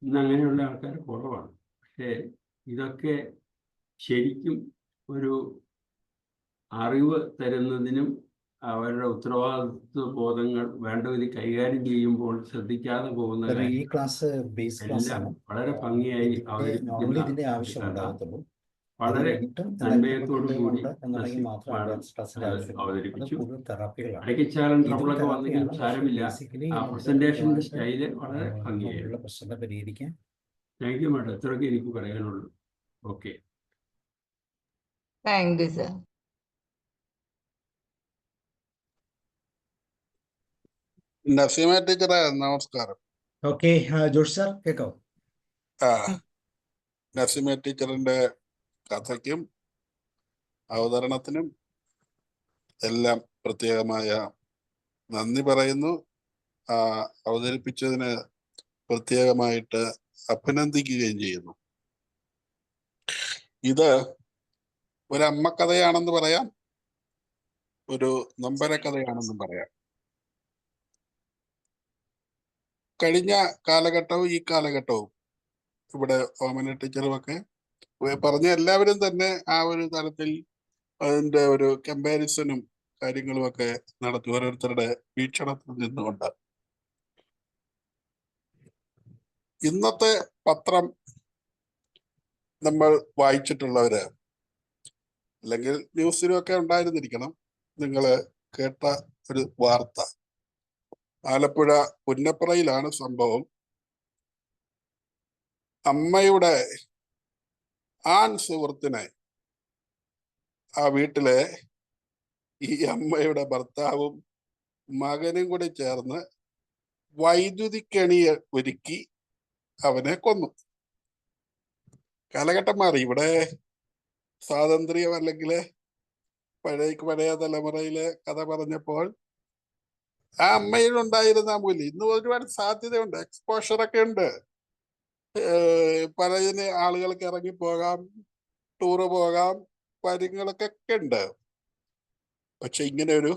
ഇന്ന് അങ്ങനെയുള്ള ആൾക്കാർ കുറവാണ്. പക്ഷേ ഇതൊക്കെ ശരിക്കും ഒരു അറിവ് തരുന്നതിനും അവരുടെ ഉത്തരവാദിത്വ ബോധങ്ങൾ വേണ്ട വിധി കൈകാര്യം ചെയ്യുമ്പോൾ ശ്രദ്ധിക്കാതെ പോകുന്ന ഈ ക്ലാസ് ബേസ് ക്ലാസ് ആണ്. വളരെ ഭംഗിയായി നോർമലി ഇതിന്റെ ആവശ്യം ഉണ്ടാകത്തുള്ളൂ. വളരെ നന്മയത്തോടു കൂടി അവതരിപ്പിച്ചു. ഇടയ്ക്ക് ചാലൻ ട്രബിളൊക്കെ വന്നെങ്കിലും സാരമില്ല. ആ പ്രസന്റേഷന്റെ സ്റ്റൈല് വളരെ ഭംഗിയായിരുന്നു. പ്രശ്നത്തെ പരിഹരിക്കാൻ. Thank you madam. ഇത്രയൊക്കെ എനിക്ക് പറയാനുള്ളൂ. Okay. Thank you sir. Naseema ടീച്ചറെ നമസ്കാരം. ഓക്കെ ജോഷ് സാർ കേൾക്കാവോ? നസീമ ടീച്ചറിന്റെ കഥയ്ക്കും അവതരണത്തിനും എല്ലാം പ്രത്യേകമായ നന്ദി പറയുന്നു. അവതരിപ്പിച്ചതിന് പ്രത്യേകമായിട്ട് അഭിനന്ദിക്കുകയും ചെയ്യുന്നു. ഇത് ഒരമ്മ കഥയാണെന്ന് പറയാം, ഒരു നൊമ്പര കഥയാണെന്നും പറയാം. കഴിഞ്ഞ കാലഘട്ടവും ഈ കാലഘട്ടവും ഇവിടെ ഓമന ടീച്ചറുമൊക്കെ പറഞ്ഞ എല്ലാവരും തന്നെ ആ ഒരു തലത്തിൽ അതിന്റെ ഒരു കമ്പാരിസണും കാര്യങ്ങളുമൊക്കെ നടത്തി ഓരോരുത്തരുടെ വീക്ഷണത്തിൽ നിന്നുകൊണ്ട്. ഇന്നത്തെ പത്രം നമ്മൾ വായിച്ചിട്ടുള്ളവര് അല്ലെങ്കിൽ ന്യൂസിലൊക്കെ ഉണ്ടായിരുന്നിരിക്കണം, നിങ്ങൾ കേട്ട ഒരു വാർത്ത. ആലപ്പുഴ പുന്നപ്പുറയിലാണ് സംഭവം. അമ്മയുടെ ആൺ സുഹൃത്തിനെ ആ വീട്ടിലെ ഈ അമ്മയുടെ ഭർത്താവും മകനും കൂടി ചേർന്ന് വൈദ്യുതി കെണിയെ ഒരുക്കി അവനെ കൊന്നു. കാലഘട്ടം മാറി. ഇവിടെ സ്വാതന്ത്ര്യം അല്ലെങ്കിൽ പഴയ തലമുറയിലെ കഥ പറഞ്ഞപ്പോൾ ആ അമ്മയിലുണ്ടായിരുന്ന മൂല്യം ഇന്ന് ഒരുപാട് സാധ്യതയുണ്ട്, എക്സ്പോഷറൊക്കെ ഉണ്ട്. പലതിന് ആളുകൾക്ക് ഇറങ്ങിപ്പോകാം, ടൂറ് പോകാം, കാര്യങ്ങളൊക്കെ ഉണ്ട്. പക്ഷെ ഇങ്ങനെ ഒരു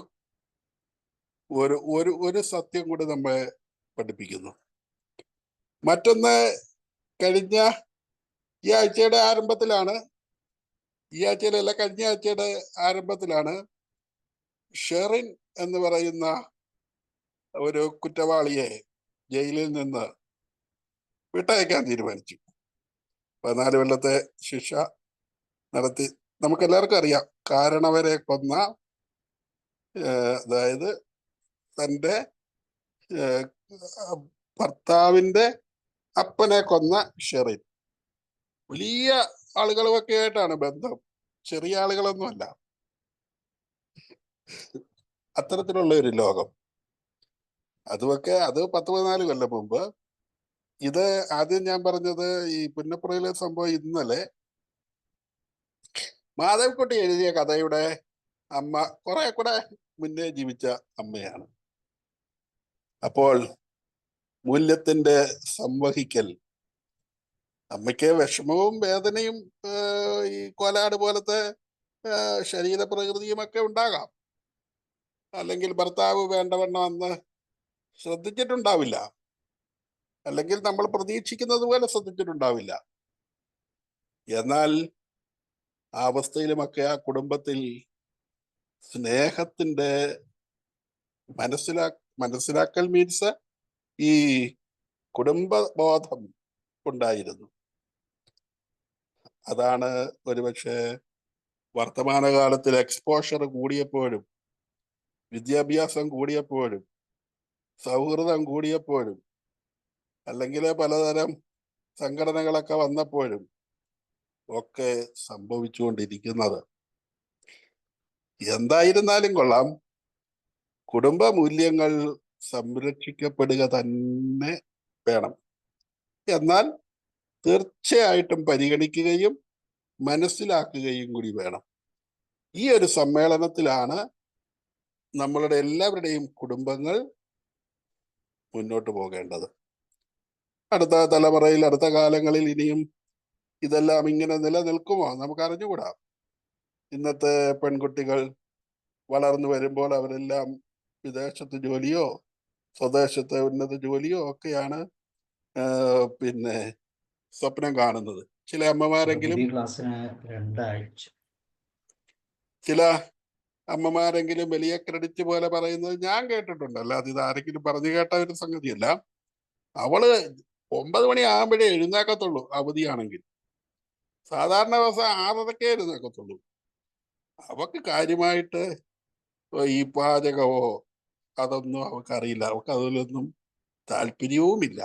ഒരു സത്യം കൂടി നമ്മെ പഠിപ്പിക്കുന്നു. മറ്റൊന്ന്, കഴിഞ്ഞ ഈ ആഴ്ചയുടെ ആരംഭത്തിലാണ്, ഈ ആഴ്ചയിലല്ല, കഴിഞ്ഞ ആഴ്ചയുടെ ആരംഭത്തിലാണ് ഷെറിൻ എന്ന് പറയുന്ന ഒരു കുറ്റവാളിയെ ജയിലിൽ നിന്ന് വിട്ടയക്കാൻ തീരുമാനിച്ചു. 14 കൊല്ലത്തെ ശിക്ഷ നടത്തി. നമുക്കെല്ലാവർക്കും അറിയാം, കാരണവരെ കൊന്ന, അതായത് തൻ്റെ ഭർത്താവിൻ്റെ അപ്പനെ കൊന്ന ഷെറിൻ. വലിയ ആളുകളുമൊക്കെ ആയിട്ടാണ് ബന്ധം, ചെറിയ ആളുകളൊന്നുമല്ല. അത്തരത്തിലുള്ള ഒരു ലോകം. അത് 14 കൊല്ലം മുമ്പ്. ഇത് ആദ്യം ഞാൻ പറഞ്ഞത് ഈ പുന്നപ്പുറയിലെ സംഭവം ഇന്നലെ മാധവൻകുട്ടി എഴുതിയ കഥയുടെ അമ്മ കുറെ കൂടെ മുന്നേ ജീവിച്ച അമ്മയാണ്. അപ്പോൾ മൂല്യത്തിന്റെ സംവഹിക്കൽ, അമ്മയ്ക്ക് വിഷമവും വേദനയും ഈ കോലാട് പോലത്തെ ശരീരപ്രകൃതിയും ഒക്കെ ഉണ്ടാകാം. അല്ലെങ്കിൽ ഭർത്താവ് വേണ്ടവണ്ണം അന്ന് ശ്രദ്ധിച്ചിട്ടുണ്ടാവില്ല, അല്ലെങ്കിൽ നമ്മൾ പ്രതീക്ഷിക്കുന്നത് പോലെ ശ്രദ്ധിച്ചിട്ടുണ്ടാവില്ല. എന്നാൽ ആ അവസ്ഥയിലുമൊക്കെ ആ കുടുംബത്തിൽ സ്നേഹത്തിന്റെ മനസ്സിലാക്കൽ മീൻസ് ഈ കുടുംബബോധം ഉണ്ടായിരുന്നു. അതാണ് ഒരുപക്ഷെ വർത്തമാനകാലത്തിൽ എക്സ്പോഷർ കൂടിയപ്പോഴും, വിദ്യാഭ്യാസം കൂടിയപ്പോഴും, സൗഹൃദം കൂടിയപ്പോഴും, അല്ലെങ്കിൽ പലതരം സംഘടനകളൊക്കെ വന്നപ്പോഴും ഒക്കെ സംഭവിച്ചുകൊണ്ടിരിക്കുന്നത്. എന്തായിരുന്നാലും കൊള്ളാം, കുടുംബ മൂല്യങ്ങൾ സംരക്ഷിക്കപ്പെടുക തന്നെ വേണം. എന്നാൽ തീർച്ചയായിട്ടും പരിഗണിക്കുകയും മനസ്സിലാക്കുകയും കൂടി വേണം. ഈ ഒരു സമ്മേളനത്തിലാണ് നമ്മളുടെ എല്ലാവരുടെയും കുടുംബങ്ങൾ മുന്നോട്ട് പോകേണ്ടത്. അടുത്ത തലമുറയിൽ, അടുത്ത കാലങ്ങളിൽ ഇനിയും ഇതെല്ലാം ഇങ്ങനെ നിലനിൽക്കുമോ നമുക്ക് അറിഞ്ഞുകൂടാ. ഇന്നത്തെ പെൺകുട്ടികൾ വളർന്നു വരുമ്പോൾ അവരെല്ലാം വിദേശത്ത് ജോലിയോ സ്വദേശത്തെ ഉന്നത ജോലിയോ ഒക്കെയാണ് പിന്നെ സ്വപ്നം കാണുന്നത്. ചില അമ്മമാരെങ്കിലും ചില അമ്മമാരെങ്കിലും വലിയ ക്രെഡിറ്റ് പോലെ പറയുന്നത് ഞാൻ കേട്ടിട്ടുണ്ട്. അല്ലാതെ ഇത് ആരെങ്കിലും പറഞ്ഞു കേട്ട ഒരു സംഗതിയല്ല. അവള് 9 മണി ആകുമ്പോഴേ എഴുന്നേക്കത്തുള്ളൂ അവധിയാണെങ്കിൽ. സാധാരണ ദിവസം 6:30 എഴുന്നേക്കത്തുള്ളൂ. അവക്ക് കാര്യമായിട്ട് ഈ പാചകമോ അതൊന്നും അവൾക്കറിയില്ല. അവൾക്ക് അതിലൊന്നും താല്പര്യവുമില്ല.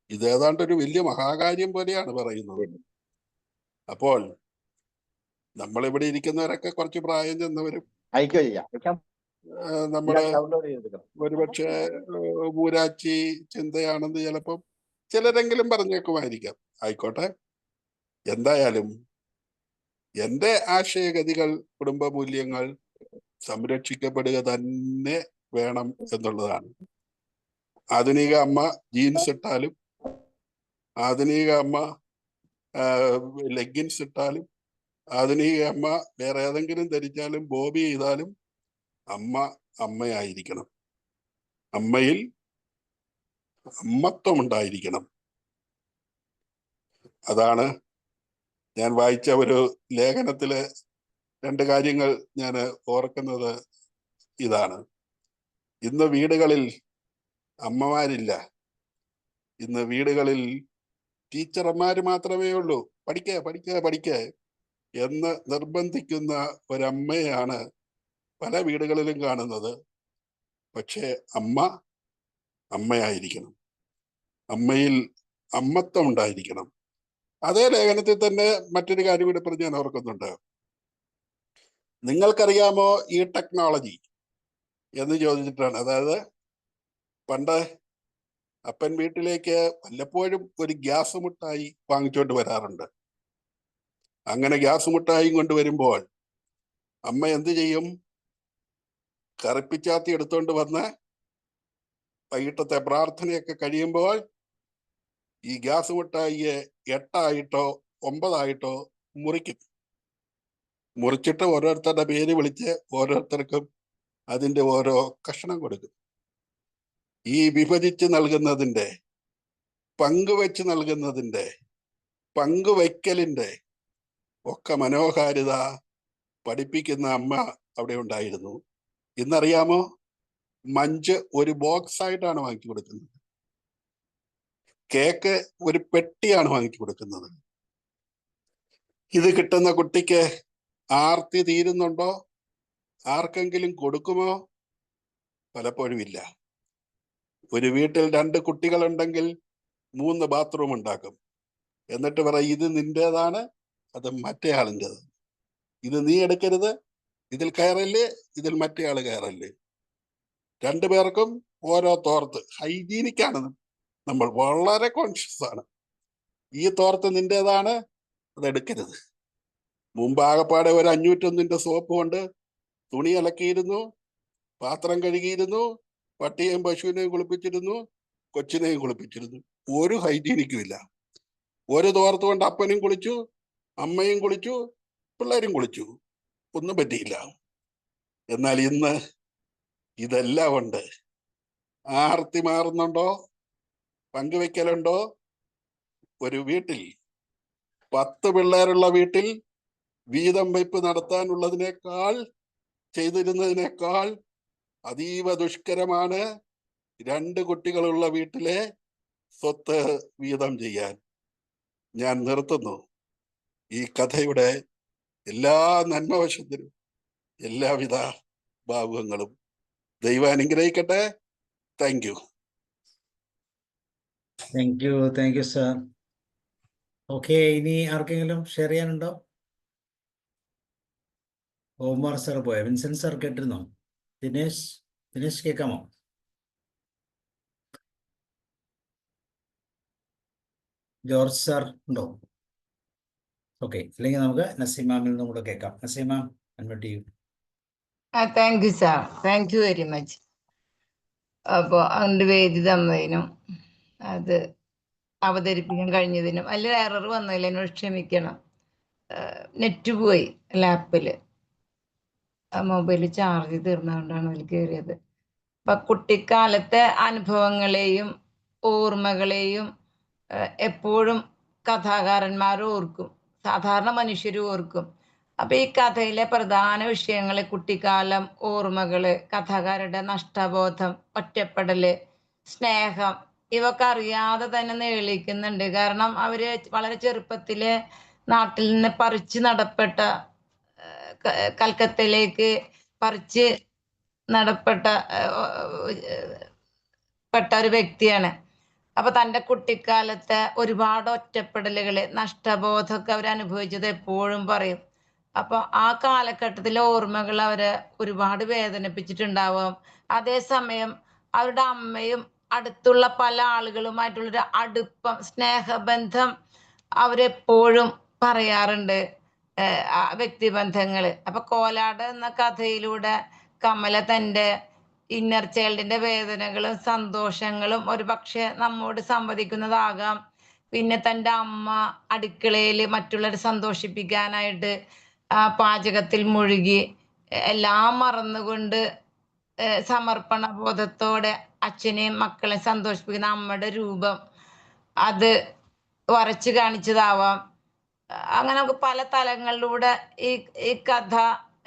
ഇത് ഏതാണ്ട് ഒരു വലിയ മഹാകാര്യം പോലെയാണ് പറയുന്നത്. അപ്പോൾ നമ്മളിവിടെ ഇരിക്കുന്നവരൊക്കെ കുറച്ച് പ്രായം ചെന്നവരും നമ്മുടെ ഒരുപക്ഷെ മൂരാച്ചി ചിന്തയാണെന്ന് ചിലപ്പം ചിലരെങ്കിലും പറഞ്ഞേക്കുമായിരിക്കാം. ആയിക്കോട്ടെ, എന്തായാലും എൻ്റെ ആശയഗതികൾ, കുടുംബ മൂല്യങ്ങൾ സംരക്ഷിക്കപ്പെടുക തന്നെ വേണം എന്നുള്ളതാണ്. ആധുനിക അമ്മ ജീൻസ് ഇട്ടാലും, ആധുനിക അമ്മ ലെഗിൻസ് ഇട്ടാലും, ആധുനിക അമ്മ വേറെ ഏതെങ്കിലും ധരിച്ചാലും, ബോബി ചെയ്താലും അമ്മ അമ്മയായിരിക്കണം. അമ്മയിൽ അമ്മത്വം ഉണ്ടായിരിക്കണം. അതാണ് ഞാൻ വായിച്ച ഒരു ലേഖനത്തിലെ 2 കാര്യങ്ങൾ ഞാൻ ഓർക്കുന്നത്. ഇതാണ്, ഇന്ന് വീടുകളിൽ അമ്മമാരില്ല. ഇന്ന് വീടുകളിൽ ടീച്ചർമാര് മാത്രമേ ഉള്ളൂ. പഠിക്കേ എന്ന് നിർബന്ധിക്കുന്ന ഒരമ്മയാണ് പല വീടുകളിലും കാണുന്നത്. പക്ഷേ അമ്മ അമ്മയായിരിക്കണം. അമ്മയിൽ അമ്മത്വം ഉണ്ടായിരിക്കണം. അതേ ലേഖനത്തിൽ തന്നെ മറ്റൊരു കാര്യം കൂടി പറഞ്ഞ് ഞാൻ ഓർക്കുന്നുണ്ട്. നിങ്ങൾക്കറിയാമോ ഈ ടെക്നോളജി എന്ന് ചോദിച്ചിട്ടാണ്. അതായത് പണ്ട് അപ്പൻ വീട്ടിലേക്ക് വല്ലപ്പോഴും ഒരു ഗ്യാസ് മുട്ടായി വാങ്ങിച്ചുകൊണ്ട് വരാറുണ്ട്. അങ്ങനെ ഗ്യാസ് മുട്ടായി കൊണ്ടുവരുമ്പോൾ അമ്മ എന്ത് ചെയ്യും? കറുപ്പിച്ചാത്തി എടുത്തുകൊണ്ട് വന്ന് വൈകിട്ടത്തെ പ്രാർത്ഥനയൊക്കെ കഴിയുമ്പോൾ ഈ ഗ്യാസ് മുട്ടായിയെ 8 ആയിട്ടോ 9 ആയിട്ടോ മുറിക്കും. മുറിച്ചിട്ട് ഓരോരുത്തരുടെ പേര് വിളിച്ച് ഓരോരുത്തർക്കും അതിൻ്റെ ഓരോ കഷണം കൊടുക്കും. ഈ വിഭജിച്ച് നൽകുന്നതിൻ്റെ, പങ്കുവെച്ച് നൽകുന്നതിൻ്റെ, പങ്കുവയ്ക്കലിൻ്റെ ഒക്കെ മനോഹാരിത പഠിപ്പിക്കുന്ന അമ്മ അവിടെ ഉണ്ടായിരുന്നു. ഇന്നറിയാമോ, മഞ്ച് ഒരു ബോക്സ് ആയിട്ടാണ് വാങ്ങിച്ചു കൊടുക്കുന്നത്. കേക്ക് ഒരു പെട്ടിയാണ് വാങ്ങിച്ചു കൊടുക്കുന്നത്. ഇത് കിട്ടുന്ന കുട്ടിക്ക് ആർത്തി തീരുന്നുണ്ടോ? ആർക്കെങ്കിലും കൊടുക്കുമോ? പലപ്പോഴും ഇല്ല. ഒരു വീട്ടിൽ 2 കുട്ടികളുണ്ടെങ്കിൽ 3 ബാത്റൂം ഉണ്ടാക്കും. എന്നിട്ട് പറയും, ഇത് നിന്റേതാണ്, അത് മറ്റേ ആളിൻ്റെത്. ഇത് നീ എടുക്കരുത്, ഇതിൽ കയറല്ലേ, ഇതിൽ മറ്റേ ആള് കയറല്ലേ. 2 പേർക്കും ഓരോ തോർത്ത്. ഹൈജീനിക്കാണ്, നമ്മൾ വളരെ കോൺഷ്യസ് ആണ്. ഈ തോർത്ത് നിന്റേതാണ്, അതെടുക്കരുത്. മുമ്പ് ആകപ്പാടെ ഒരു 501 സോപ്പ് കൊണ്ട് തുണി അലക്കിയിരുന്നു, പാത്രം കഴുകിയിരുന്നു, പട്ടിയെയും പശുവിനെയും കുളിപ്പിച്ചിരുന്നു, കൊച്ചിനെയും കുളിപ്പിച്ചിരുന്നു. ഒരു ഹൈജീനിക്കും ഇല്ല. ഒരു തോർത്ത് കൊണ്ട് അപ്പനും കുളിച്ചു, അമ്മയും കുളിച്ചു, പിള്ളേരും കുളിച്ചു, ഒന്നും പറ്റിയില്ല. എന്നാൽ ഇന്ന് ഇതെല്ലാം ഉണ്ട്. ആർത്തി മാറുന്നുണ്ടോ? പങ്കുവെക്കലുണ്ടോ? ഒരു വീട്ടിൽ 10 പിള്ളേരുള്ള വീട്ടിൽ വീതം വയ്പ് നടത്താനുള്ളതിനേക്കാൾ, ചെയ്തിരുന്നതിനേക്കാൾ അതീവ ദുഷ്കരമാണ് 2 കുട്ടികളുള്ള വീട്ടിലെ സ്വത്ത് വീതം ചെയ്യാൻ. ഞാൻ നിർത്തുന്നു. ഈ കഥയുടെ എല്ലാ നന്മവശത്തിനും എല്ലാവിധ ഭാവുകങ്ങളും ദൈവം അനുഗ്രഹിക്കട്ടെ. Thank you. Thank you sir. Okay, ഇനി ആർക്കെങ്കിലും ഷെയർ ചെയ്യാനുണ്ടോ? ഓമർ സർ പോയ, വിൻസെന്റ് സർ കേട്ടിരുന്നോ? ദിനേശ് കേൾക്കാമോ? ജോർജ് സാർ ഉണ്ടോ? ഓക്കെ, അല്ലെങ്കിൽ നമുക്ക് നസീമാമിൽ നിന്നും കൂടെ കേൾക്കാം. നസീമ, അൺമ്യൂട്ട് ചെയ്യൂ. Thank you sir, thank you very much. അപ്പോൾ അതിൻ്റെ വേദി തന്നതിനും അത് അവതരിപ്പിക്കാൻ കഴിഞ്ഞതിനും അതിൽ എറർ വന്നതിൽ എന്നോട് ക്ഷമിക്കണം. നെറ്റ് പോയി ലാപ്പിൽ, മൊബൈൽ ചാർജ് തീർന്നുകൊണ്ടാണ് അതിൽ കയറിയത്. അപ്പൊ കുട്ടിക്കാലത്തെ അനുഭവങ്ങളെയും ഓർമ്മകളെയും എപ്പോഴും കഥാകാരന്മാർ ഓർക്കും, സാധാരണ മനുഷ്യരും ഓർക്കും. അപ്പൊ ഈ കഥയിലെ പ്രധാന വിഷയങ്ങള് കുട്ടിക്കാലം, ഓർമ്മകള്, കഥാകാരുടെ നഷ്ടബോധം, ഒറ്റപ്പെടല്, സ്നേഹം, ഇവയൊക്കെ അറിയാതെ തന്നെ നേളിക്കുന്നുണ്ട്. കാരണം അവര് വളരെ ചെറുപ്പത്തില് നാട്ടിൽ നിന്ന് പറിച്ചു നടപ്പെട്ട, കൽക്കത്തയിലേക്ക് പറിച്ച് നടപ്പെട്ട ഒരു വ്യക്തിയാണ്. അപ്പൊ തൻ്റെ കുട്ടിക്കാലത്തെ ഒരുപാട് ഒറ്റപ്പെടലുകള്, നഷ്ടബോധമൊക്കെ അവർ അനുഭവിച്ചത് എപ്പോഴും പറയും. അപ്പൊ ആ കാലഘട്ടത്തിലെ ഓർമ്മകൾ അവരെ ഒരുപാട് വേദനിപ്പിച്ചിട്ടുണ്ടാവും. അതേസമയം അവരുടെ അമ്മയും അടുത്തുള്ള പല ആളുകളുമായിട്ടുള്ളൊരു അടുപ്പം, സ്നേഹബന്ധം അവരെപ്പോഴും പറയാറുണ്ട്, വ്യക്തിബന്ധങ്ങള്. അപ്പൊ കോലാട് എന്ന കഥയിലൂടെ കമല തൻ്റെ ഇന്നർ ചൈൽഡിന്റെ വേദനകളും സന്തോഷങ്ങളും ഒരു പക്ഷെ നമ്മോട് സംവദിക്കുന്നതാകാം. പിന്നെ തൻ്റെ അമ്മ അടുക്കളയിൽ മറ്റുള്ളവരെ സന്തോഷിപ്പിക്കാനായിട്ട് പാചകത്തിൽ മുഴുകി എല്ലാം മറന്നുകൊണ്ട് സമർപ്പണ ബോധത്തോടെ അച്ഛനെയും മക്കളെ സന്തോഷിപ്പിക്കുന്ന അമ്മയുടെ രൂപം അത് വരച്ചു കാണിച്ചതാവാം. അങ്ങനെ നമുക്ക് പല തലങ്ങളിലൂടെ ഈ കഥ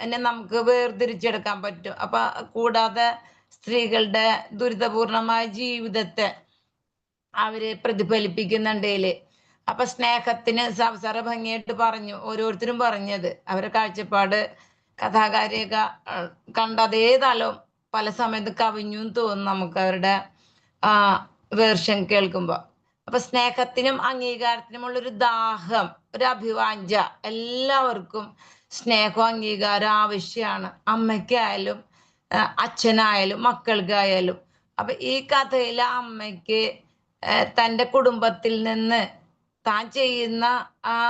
എന്നെ നമുക്ക് വേർതിരിച്ചെടുക്കാൻ പറ്റും. അപ്പൊ കൂടാതെ സ്ത്രീകളുടെ ദുരിതപൂർണമായ ജീവിതത്തെ അവര് പ്രതിഫലിപ്പിക്കുന്നുണ്ടേല്. അപ്പൊ സ്നേഹത്തിന് സാര ഭംഗിയായിട്ട് പറഞ്ഞു, ഓരോരുത്തരും പറഞ്ഞത് അവരുടെ കാഴ്ചപ്പാട് കഥാകാരിയൊക്കെ കണ്ട അതേ തലം പല സമയത്ത് കവിഞ്ഞു തോന്നും നമുക്ക് അവരുടെ വേർഷൻ കേൾക്കുമ്പോ. അപ്പൊ സ്നേഹത്തിനും അംഗീകാരത്തിനുമുള്ളൊരു ദാഹം, ഒരു അഭിവാഞ്ച, എല്ലാവർക്കും സ്നേഹവും അംഗീകാരം ആവശ്യമാണ്, അമ്മയ്ക്കായാലും അച്ഛനായാലും മക്കൾക്കായാലും. അപ്പൊ ഈ കഥയിലെ അമ്മയ്ക്ക് തൻ്റെ കുടുംബത്തിൽ നിന്ന് താൻ ചെയ്യുന്ന ആ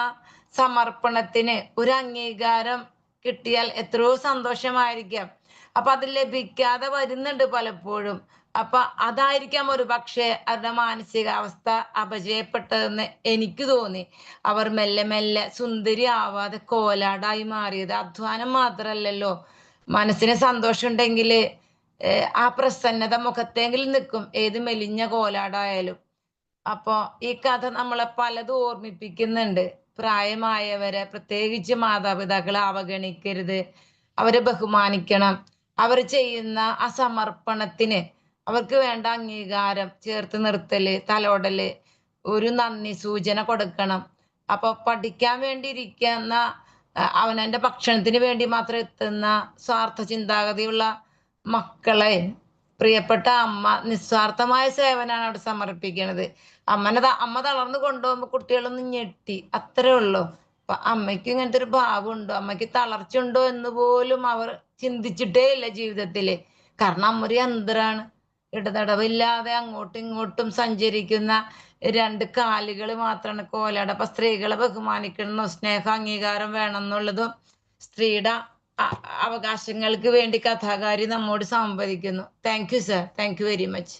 സമർപ്പണത്തിന് ഒരു അംഗീകാരം കിട്ടിയാൽ എത്രയോ സന്തോഷമായിരിക്കാം. അപ്പൊ അത് ലഭിക്കാതെ വരുന്നുണ്ട് പലപ്പോഴും. അപ്പൊ അതായിരിക്കാം ഒരു പക്ഷേ അവരുടെ മാനസികാവസ്ഥ അപജയപ്പെട്ടതെന്ന് എനിക്ക് തോന്നി. അവർ മെല്ലെ മെല്ലെ സുന്ദരി ആവാതെ കോലാടായി മാറിയത്. അധ്വാനം മാത്രല്ലല്ലോ, മനസ്സിന് സന്തോഷം ഉണ്ടെങ്കിൽ ആ പ്രസന്നത മുഖത്തെങ്കിലും നിൽക്കും, ഏത് മെലിഞ്ഞ കോലാടായാലും. അപ്പൊ ഈ കഥ നമ്മളെ പലതും ഓർമ്മിപ്പിക്കുന്നുണ്ട്. പ്രായമായവരെ, പ്രത്യേകിച്ച് മാതാപിതാക്കളെ അവഗണിക്കരുത്, അവരെ ബഹുമാനിക്കണം. അവർ ചെയ്യുന്ന ആ സമർപ്പണത്തിന് അവർക്ക് വേണ്ട അംഗീകാരം, ചേർത്ത് നിർത്തല്, തലോടല്, ഒരു നന്ദി സൂചന കൊടുക്കണം. അപ്പൊ പഠിക്കാൻ വേണ്ടി ഇരിക്കുന്ന, അവനവന്റെ ഭക്ഷണത്തിന് വേണ്ടി മാത്രം എത്തുന്ന സ്വാർത്ഥ ചിന്താഗതിയുള്ള മക്കളെ പ്രിയപ്പെട്ട അമ്മ നിസ്വാർത്ഥമായ സേവനമാണ് അവിടെ സമർപ്പിക്കുന്നത്. അമ്മ തളർന്നു കൊണ്ടുപോകുമ്പോ കുട്ടികളൊന്നും ഞെട്ടി, അത്രേ ഉള്ളൂ. അപ്പൊ അമ്മയ്ക്ക് ഇങ്ങനത്തെ ഒരു ഭാവമുണ്ടോ, അമ്മയ്ക്ക് തളർച്ച ഉണ്ടോ എന്ന് പോലും അവർ ചിന്തിച്ചിട്ടേ ഇല്ല ജീവിതത്തില്. കാരണം അമ്മ ഒരു യന്ത്രാണ്. ഇടതടവില്ലാതെ അങ്ങോട്ടും ഇങ്ങോട്ടും സഞ്ചരിക്കുന്ന രണ്ട് കാലുകൾ മാത്രമാണ് കോലാട്. അപ്പൊ സ്ത്രീകളെ ബഹുമാനിക്കണം, സ്നേഹ അംഗീകാരം വേണം എന്നുള്ളതും സ്ത്രീയുടെ അവകാശങ്ങൾക്ക് വേണ്ടി കഥാകാരി നമ്മോട് സംവദിക്കുന്നു. Thank you sir, thank you very much.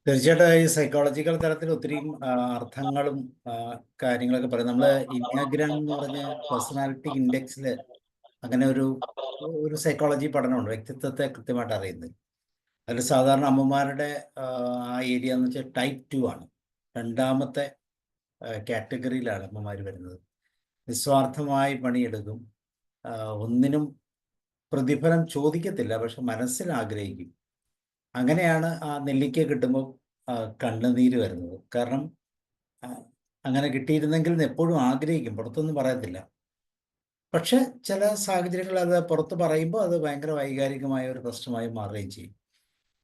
തീർച്ചയായിട്ടും ഈ സൈക്കോളജിക്കൽ തലത്തിൽ ഒത്തിരി അർത്ഥങ്ങളും കാര്യങ്ങളൊക്കെ പറയും. നമ്മൾ ഇന്നഗ്രാം എന്ന് പറഞ്ഞ പേഴ്സണാലിറ്റി ഇൻഡെക്സിൽ അങ്ങനെ ഒരു സൈക്കോളജി പഠനമുണ്ട്, വ്യക്തിത്വത്തെ കൃത്യമായിട്ട് അറിയുന്നത്. അതിൽ സാധാരണ അമ്മമാരുടെ ആ ഏരിയ എന്ന് വെച്ചാൽ ടൈപ്പ് 2 ആണ്. രണ്ടാമത്തെ കാറ്റഗറിയിലാണ് അമ്മമാർ വരുന്നത്. നിസ്വാർത്ഥമായി പണിയെടുക്കും, ഒന്നിനും പ്രതിഫലം ചോദിക്കത്തില്ല, പക്ഷെ മനസ്സിൽ ആഗ്രഹിക്കും. അങ്ങനെയാണ് ആ നെല്ലിക്ക കിട്ടുമ്പോൾ കണ്ണുനീര് വരുന്നത്. കാരണം അങ്ങനെ കിട്ടിയിരുന്നെങ്കിൽ എപ്പോഴും ആഗ്രഹിക്കും, പുറത്തൊന്നും പറയത്തില്ല. പക്ഷെ ചില സാഹചര്യങ്ങളിൽ അത് പുറത്ത് പറയുമ്പോൾ അത് ഭയങ്കര വൈകാരികമായ ഒരു പ്രശ്നമായി മാറുകയും ചെയ്യും.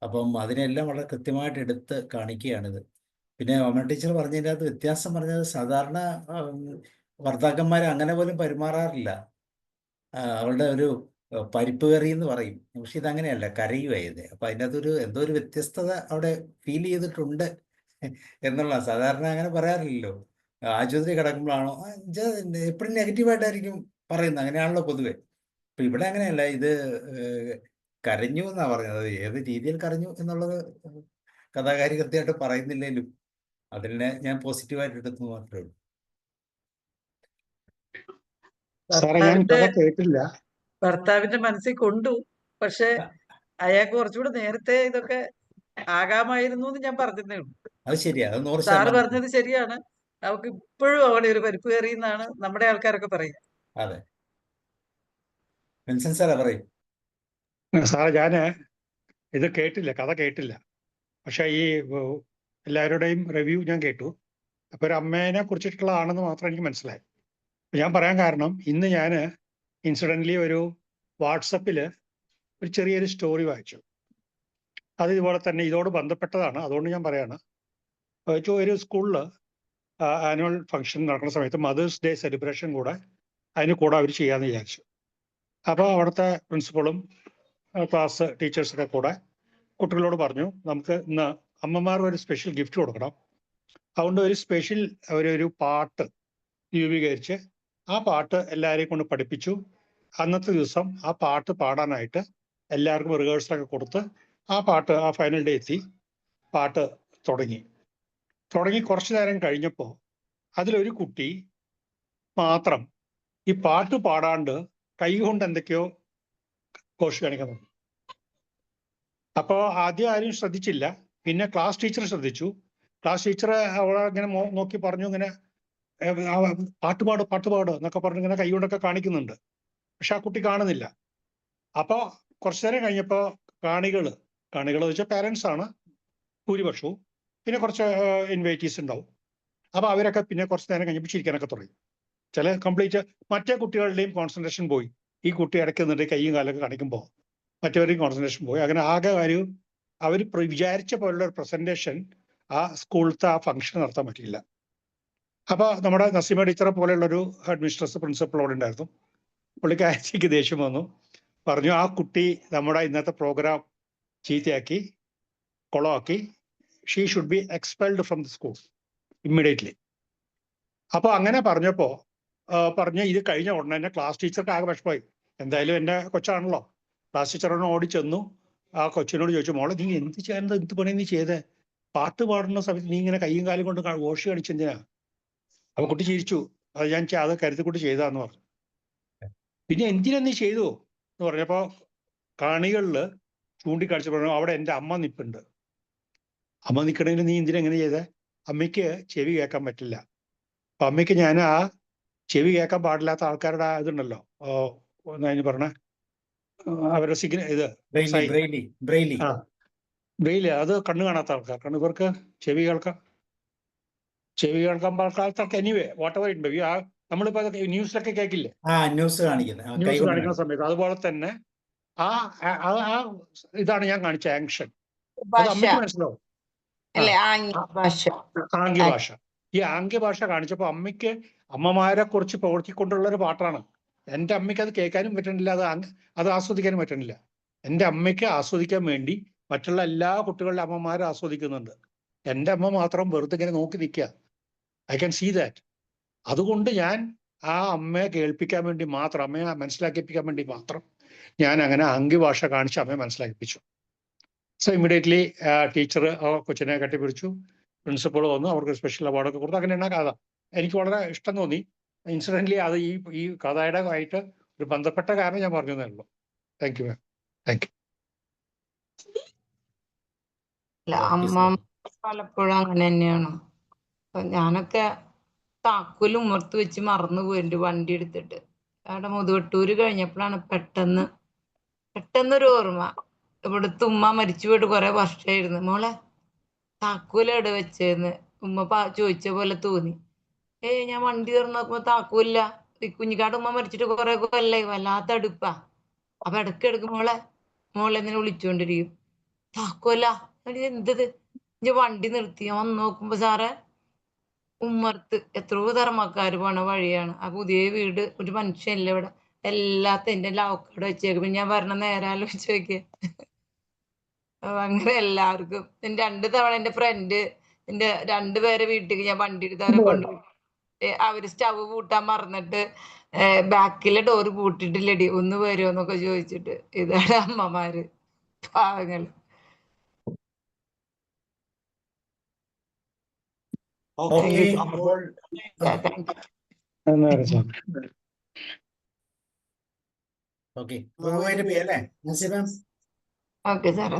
അപ്പം അതിനെല്ലാം വളരെ കൃത്യമായിട്ട് എടുത്ത് കാണിക്കുകയാണിത്. പിന്നെ ഓമന ടീച്ചർ പറഞ്ഞതിൻ്റെ അകത്ത് വ്യത്യാസം പറഞ്ഞത്, സാധാരണ ഭർത്താക്കന്മാർ അങ്ങനെ പോലും പെരുമാറാറില്ല. അവളുടെ ഒരു പരിപ്പ് കറി എന്ന് പറയും, പക്ഷെ ഇതങ്ങനെയല്ല, കരയുമായത്. അപ്പം അതിൻ്റെ അകത്തൊരു എന്തോ ഒരു വ്യത്യസ്തത അവിടെ ഫീൽ ചെയ്തിട്ടുണ്ട് എന്നുള്ള. സാധാരണ അങ്ങനെ പറയാറില്ലല്ലോ. ആശുപത്രി കിടക്കുമ്പോഴാണോ എപ്പോഴും നെഗറ്റീവായിട്ടായിരിക്കും പറയുന്നത്, അങ്ങനെയാണല്ലോ പൊതുവെ. അപ്പം ഇവിടെ അങ്ങനെയല്ല, ഇത് കരഞ്ഞു എന്നാണ് പറഞ്ഞത്. ഏത് രീതിയിൽ കരഞ്ഞു എന്നുള്ളത് കഥാകാരി കൃത്യമായിട്ട് പറയുന്നില്ലെങ്കിലും അതിനെ ഞാൻ പോസിറ്റീവായിട്ട് എടുത്തു മാത്രമേ ഉള്ളൂ. സാറേ ഞാൻ കഥ കേട്ടില്ല. ഭർത്താവിന്റെ മനസ്സിൽ കൊണ്ടു, പക്ഷെ അയാൾക്ക് കുറച്ചുകൂടെ നേരത്തെ ഇതൊക്കെ ആകാമായിരുന്നു എന്ന് ഞാൻ പറഞ്ഞതേ ഉള്ളൂ. അത് ശരിയാ, അത് 100% സാറ് പറഞ്ഞത് ശരിയാണ്. അവൾക്ക് ഇപ്പോഴും അവിടെ ഒരു പരിപ്പ് കയറി എന്നാണ് നമ്മുടെ ആൾക്കാരൊക്കെ പറയുന്നത്. അതെ, വിൻസെന്റ് സാറാ പറയും. സാറേ ഞാന് ഇത് കേട്ടില്ല, കഥ കേട്ടില്ല. പക്ഷെ ഈ എല്ലാവരുടെയും റിവ്യൂ ഞാൻ കേട്ടു. അപ്പൊ ഒരു അമ്മേനെ കുറിച്ചിട്ടുള്ളതാണെന്ന് മാത്രം എനിക്ക് മനസ്സിലായി. ഞാൻ പറയാൻ കാരണം, ഇന്ന് ഞാൻ ഇൻസിഡൻ്റലി ഒരു വാട്സപ്പിൽ ഒരു ചെറിയൊരു സ്റ്റോറി വായിച്ചു. അത് ഇതുപോലെ തന്നെ ഇതോട് ബന്ധപ്പെട്ടതാണ്, അതുകൊണ്ട് ഞാൻ പറയാണ്. ഒരു സ്കൂളിൽ ആനുവൽ ഫംഗ്ഷൻ നടക്കുന്ന സമയത്ത് മദേഴ്സ് ഡേ സെലിബ്രേഷൻ കൂടെ അതിന് കൂടെ അവർ ചെയ്യാമെന്ന് വിചാരിച്ചു. അപ്പോൾ അവിടുത്തെ പ്രിൻസിപ്പളും ക്ലാസ് ടീച്ചേഴ്സൊക്കെ കൂടെ കുട്ടികളോട് പറഞ്ഞു, നമുക്ക് ഇന്ന് അമ്മമാർക്ക് ഒരു സ്പെഷ്യൽ ഗിഫ്റ്റ് കൊടുക്കണം. അതുകൊണ്ട് ഒരു സ്പെഷ്യൽ ഒരു പാട്ട് രൂപീകരിച്ച് ആ പാട്ട് എല്ലാവരെയും കൊണ്ട് പഠിപ്പിച്ചു. അന്നത്തെ ദിവസം ആ പാട്ട് പാടാനായിട്ട് എല്ലാവർക്കും റിഹേഴ്സലൊക്കെ കൊടുത്ത് ആ ഫൈനൽ ഡേ എത്തി. പാട്ട് തുടങ്ങി കുറച്ചു നേരം കഴിഞ്ഞപ്പോൾ അതിലൊരു കുട്ടി മാത്രം ഈ പാട്ട് പാടാണ്ട് കൈ കൊണ്ട് എന്തൊക്കെയോ കോഷ് കാണിക്കുന്നുണ്ട്. അപ്പോൾ ആദ്യം ആരും ശ്രദ്ധിച്ചില്ല, പിന്നെ ക്ലാസ് ടീച്ചർ ശ്രദ്ധിച്ചു. ക്ലാസ് ടീച്ചർ അവളെ ഇങ്ങനെ നോക്കി പറഞ്ഞു, ഇങ്ങനെ പാട്ടുപാട് എന്നൊക്കെ പറഞ്ഞു ഇങ്ങനെ കൈ കൊണ്ടൊക്കെ കാണിക്കുന്നുണ്ട്. പക്ഷെ ആ കുട്ടി കാണുന്നില്ല. അപ്പോൾ കുറച്ചു നേരം കഴിഞ്ഞപ്പോൾ കാണികൾ വെച്ചാൽ പാരൻസ് ആണ് ഭൂരിപക്ഷവും, പിന്നെ കുറച്ച് ഇൻവൈറ്റീസ് ഉണ്ടാവും. അപ്പോൾ അവരൊക്കെ പിന്നെ കുറച്ച് നേരം കഴിഞ്ഞപ്പോൾ ചിരിക്കാനൊക്കെ തുടങ്ങി. ചില കംപ്ലീറ്റ് മറ്റേ കുട്ടികളുടെയും കോൺസെൻട്രേഷൻ പോയി. ഈ കുട്ടി ഇടയ്ക്ക് നിന്നിട്ട് കൈയും കാലൊക്കെ കാണിക്കുമ്പോൾ മറ്റവരുടെയും കോൺസെൻട്രേഷൻ പോയി. അങ്ങനെ ആകെ അവർ വിചാരിച്ച പോലുള്ള ഒരു പ്രസന്റേഷൻ ആ സ്കൂളത്തെ ആ ഫംഗ്ഷൻ നടത്താൻ പറ്റിയില്ല. അപ്പോൾ നമ്മുടെ നസീമ ടീച്ചറെ പോലെയുള്ളൊരു ഹെഡ് മിസ്ട്രസ് പ്രിൻസിപ്പൾ അവിടെ ഉണ്ടായിരുന്നു. പുള്ളിക്കാരിക്ക് ദേഷ്യം വന്നു, പറഞ്ഞു ആ കുട്ടി നമ്മുടെ ഇന്നത്തെ പ്രോഗ്രാം ചീത്തയാക്കി, കൊളമാക്കി. She should be expelled from the school immediately. അപ്പോൾ അങ്ങനെ പറഞ്ഞപ്പോൾ പറഞ്ഞ് ഇത് കഴിഞ്ഞ ഉടനെ തന്നെ ക്ലാസ് ടീച്ചർക്ക് ആകെ വിഷമമായി. എന്തായാലും എൻ്റെ കൊച്ചാണല്ലോ. ക്ലാസ് ടീച്ചറിനെ ഓടിച്ചെന്നു ആ കൊച്ചിനോട് ചോദിച്ചു, മോളെ നീ എന്ത് പണി നീ ചെയ്തേ? പാട്ട് പാടുന്ന സമയത്ത് നീ ഇങ്ങനെ കൈയും കാലും കൊണ്ട് വോഷ് കാണിച്ചെന്തിനാ? അപ്പൊ കുട്ടി ചിരിച്ചു. അത് ഞാൻ അത് കരുതിക്കുട്ടി ചെയ്താന്ന് പറഞ്ഞു. പിന്നെ എന്തിനാ നീ ചെയ്തു എന്ന് പറഞ്ഞപ്പോൾ കാണികളിൽ ചൂണ്ടിക്കാണിച്ച് പറഞ്ഞു അവിടെ എൻ്റെ അമ്മ നിൽപ്പുണ്ട്. അമ്മ നിൽക്കണമെങ്കിൽ നീ എന്തിനാ എങ്ങനെ ചെയ്തേ? അമ്മയ്ക്ക് ചെവി കേൾക്കാൻ പറ്റില്ല. അപ്പൊ അമ്മയ്ക്ക് ഞാൻ ആ ചെവി കേൾക്കാൻ പാടില്ലാത്ത ആൾക്കാരുടെ ഇതുണ്ടല്ലോ, അതിന് പറഞ്ഞ അവരുടെ ഇത് ആ ബ്രെയിലി, അത് കണ്ണു കാണാത്ത ആൾക്കാർ. കാരണം ഇവർക്ക് ചെവി കേൾക്കാൻ പാടില്ലാത്ത anyway what ever it be. നമ്മളിപ്പോ ന്യൂസിലൊക്കെ കേൾക്കില്ലേ, ന്യൂസ് കാണിക്കുന്ന സമയത്ത് അതുപോലെ തന്നെ ആ ഇതാണ് ഞാൻ കാണിച്ച ആങ്ഷൻ. അത് അമ്മയ്ക്ക് മനസ്സിലാവും. ആംഗ്യഭാഷ. ഈ ആംഗ്യഭാഷ കാണിച്ചപ്പോ അമ്മയ്ക്ക് അമ്മമാരെ കുറിച്ച് പ്രവർത്തിക്കൊണ്ടുള്ള ഒരു പാട്ടാണ്. എൻ്റെ അമ്മയ്ക്ക് അത് കേൾക്കാനും പറ്റണില്ല, അത് ആസ്വദിക്കാനും പറ്റണില്ല. എൻ്റെ അമ്മയ്ക്ക് ആസ്വദിക്കാൻ വേണ്ടി മറ്റുള്ള എല്ലാ കുട്ടികളുടെ അമ്മമാരും ആസ്വദിക്കുന്നുണ്ട്. എൻ്റെ അമ്മ മാത്രം വെറുതെ ഇങ്ങനെ നോക്കി നിൽക്കുക. I can see that. അതുകൊണ്ട് ഞാൻ ആ അമ്മയെ കേൾപ്പിക്കാൻ വേണ്ടി മാത്രം, അമ്മയെ മനസ്സിലാക്കിപ്പിക്കാൻ വേണ്ടി മാത്രം ഞാൻ അങ്ങനെ ആംഗ്യഭാഷ കാണിച്ച് അമ്മയെ മനസ്സിലാക്കിപ്പിച്ചു. സോ ഇമ്മീഡിയറ്റ്ലി ടീച്ചർ കൊച്ചിനെ കെട്ടിപ്പിടിച്ചു. പ്രിൻസിപ്പൾ വന്നു, അവർക്ക് സ്പെഷ്യൽ അവാർഡൊക്കെ കൊടുത്തു. അങ്ങനെയാണ് കഥ. എനിക്ക് വളരെ ഇഷ്ടം തോന്നി. ഇൻസിഡൻ്റലി അത് ഈ കഥയുടെ ആയിട്ട് ഒരു ബന്ധപ്പെട്ട കാരണം ഞാൻ പറഞ്ഞു തന്നേ ഉള്ളൂ. Thank you ma'am. Thank U. അമ്മ പലപ്പോഴും അങ്ങനെ തന്നെയാണ്. ഞാനൊക്കെ താക്കോല് ഉമ്മർത്ത് വെച്ച് മറന്നു പോയിട്ടുണ്ട് വണ്ടി എടുത്തിട്ട്. അവിടെ മുതുവട്ടൂര് കഴിഞ്ഞപ്പോഴാണ് പെട്ടെന്നൊരു ഓർമ്മ. ഇവിടുത്തെ ഉമ്മ മരിച്ചു പോയിട്ട് കുറെ വർഷമായിരുന്നു. മോളെ താക്കോല് എവിടെ വെച്ചേന്ന് ഉമ്മ ചോദിച്ച പോലെ തോന്നി. ഞാൻ വണ്ടി തുറന്ന് നോക്കുമ്പോ താക്കോലില്ല. ഈ കുഞ്ഞിക്കാട് ഉമ്മ മരിച്ചിട്ട് കുറെ കൊല്ലായി. വല്ലാത്ത അടുപ്പാ. അപ്പൊ ഇടയ്ക്കിടയ്ക്ക് മോളെ എന്നെ വിളിച്ചോണ്ടിരിക്കും. താക്കോല എന്തത്? ഇഞ്ഞ വണ്ടി നിർത്തി വന്ന് നോക്കുമ്പോ സാറേ ഉമ്മർത്ത് എത്രയോ തർമ്മക്കാര് പോണ വഴിയാണ്. ആ പുതിയ വീട്, ഒരു മനുഷ്യല്ല ഇവിടെ. എല്ലാത്തിന്റെ ലോക്കോടെ വെച്ചേക്കും. ഞാൻ പറഞ്ഞ നേരാലോ ചോദിക്കേ. അങ്ങനെ എല്ലാവർക്കും 2 തവണ എന്റെ ഫ്രണ്ട് എന്റെ 2 പേരെ വീട്ടിൽ ഞാൻ വണ്ടി എടുത്തവരെ കൊണ്ടുപോയി. അവര് സ്റ്റവ് പൂട്ടാൻ മറന്നിട്ട് ബാക്കിലെ ഡോറ് പൂട്ടിട്ടില്ലടി, ഒന്ന് വരുമോന്നൊക്കെ ചോദിച്ചിട്ട്. ഇതാണ് അമ്മമാര്, പാവങ്ങള്. ഓക്കെ സാറേ,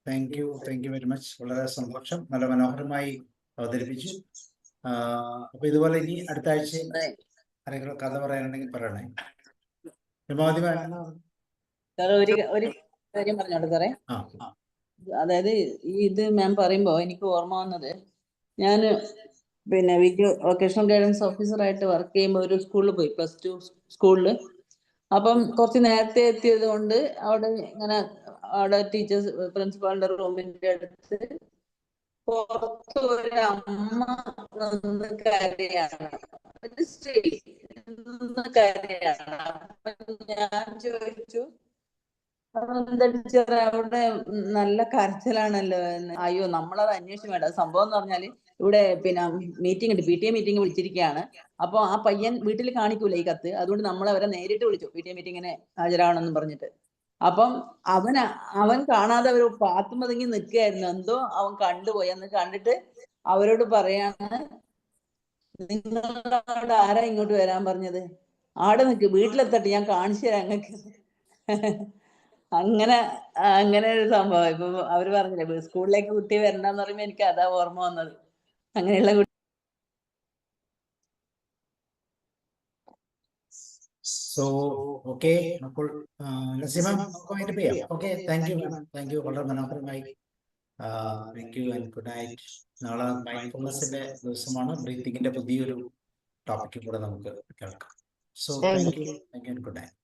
താങ്ക് യു വെരി മച്ച്. വളരെ സന്തോഷം. നല്ല മനോഹരമായി അവതരിപ്പിച്ചു. അപ്പൊ ഇതുപോലെ ഇനി അടുത്ത ആഴ്ച ആരെങ്കിലും കഥ പറയാനുണ്ടെങ്കിൽ പറയണേ. ഒരു കാര്യം പറഞ്ഞോട്ടെ സാറേ. അതായത് ഇത് മാം പറയുമ്പോ എനിക്ക് ഓർമ്മ വന്നത്, ഞാൻ പിന്നെ വൊക്കേഷണൽ ഗൈഡൻസ് ഓഫീസറായിട്ട് വർക്ക് ചെയ്യുമ്പോൾ ഒരു സ്കൂളിൽ പോയി, +2 സ്കൂളിൽ. അപ്പം കുറച്ച് നേരത്തെ എത്തിയത് കൊണ്ട് അവിടെ ടീച്ചേഴ്സ് പ്രിൻസിപ്പാളിന്റെ റൂമിന്റെ അടുത്ത് പുറത്ത് ഒരു അമ്മ നിന്ന് കരയാണ്. ഞാൻ ചോദിച്ചു, എന്താ ടീച്ചർ അവിടെ നല്ല കരച്ചിലാണല്ലോ എന്ന്. അയ്യോ, നമ്മളത് അന്വേഷിച്ച് വേണ്ട. സംഭവം എന്ന് പറഞ്ഞാല് ഇവിടെ പിന്നെ മീറ്റിംഗ് ഉണ്ട്, PTA മീറ്റിംഗ് വിളിച്ചിരിക്കുകയാണ്. അപ്പൊ ആ പയ്യൻ വീട്ടിൽ കാണിക്കൂല ഈ കത്ത്. അതുകൊണ്ട് നമ്മളവരെ നേരിട്ട് വിളിച്ചു, PTA മീറ്റിങ്ങിന് ഹാജരാവണമെന്ന് പറഞ്ഞിട്ട്. അപ്പം അവൻ കാണാതെ അവർ പാത്തുമതിങ്ങി നിൽക്കുകയായിരുന്നു. എന്തോ അവൻ കണ്ടുപോയി. അന്ന് കണ്ടിട്ട് അവരോട് പറയാണ്, നിങ്ങളോട് ആരാ ഇങ്ങോട്ട് വരാൻ പറഞ്ഞത്? ആടെ നിൽക്ക്, വീട്ടിലെത്തട്ടെ, ഞാൻ കാണിച്ചു തരാം അങ്ങക്ക്. അങ്ങനെ ഒരു സംഭവം. ഇപ്പൊ അവര് പറഞ്ഞില്ലേ സ്കൂളിലേക്ക് കുട്ടി വരണ്ടെന്ന് പറയുമ്പോ എനിക്ക് അതാ ഓർമ്മ വന്നത്. അങ്ങനെയുള്ള വളരെ മനോഹരമായി. Thank you and good night. നാളെ മൈൻഡ്ഫുൾനെസിന്റെ ദിവസമാണ്. ബ്രീത്തിങ്ങിന്റെ പുതിയൊരു ടോപ്പിക്കും കൂടെ നമുക്ക് കേൾക്കാം. So thank you and good night.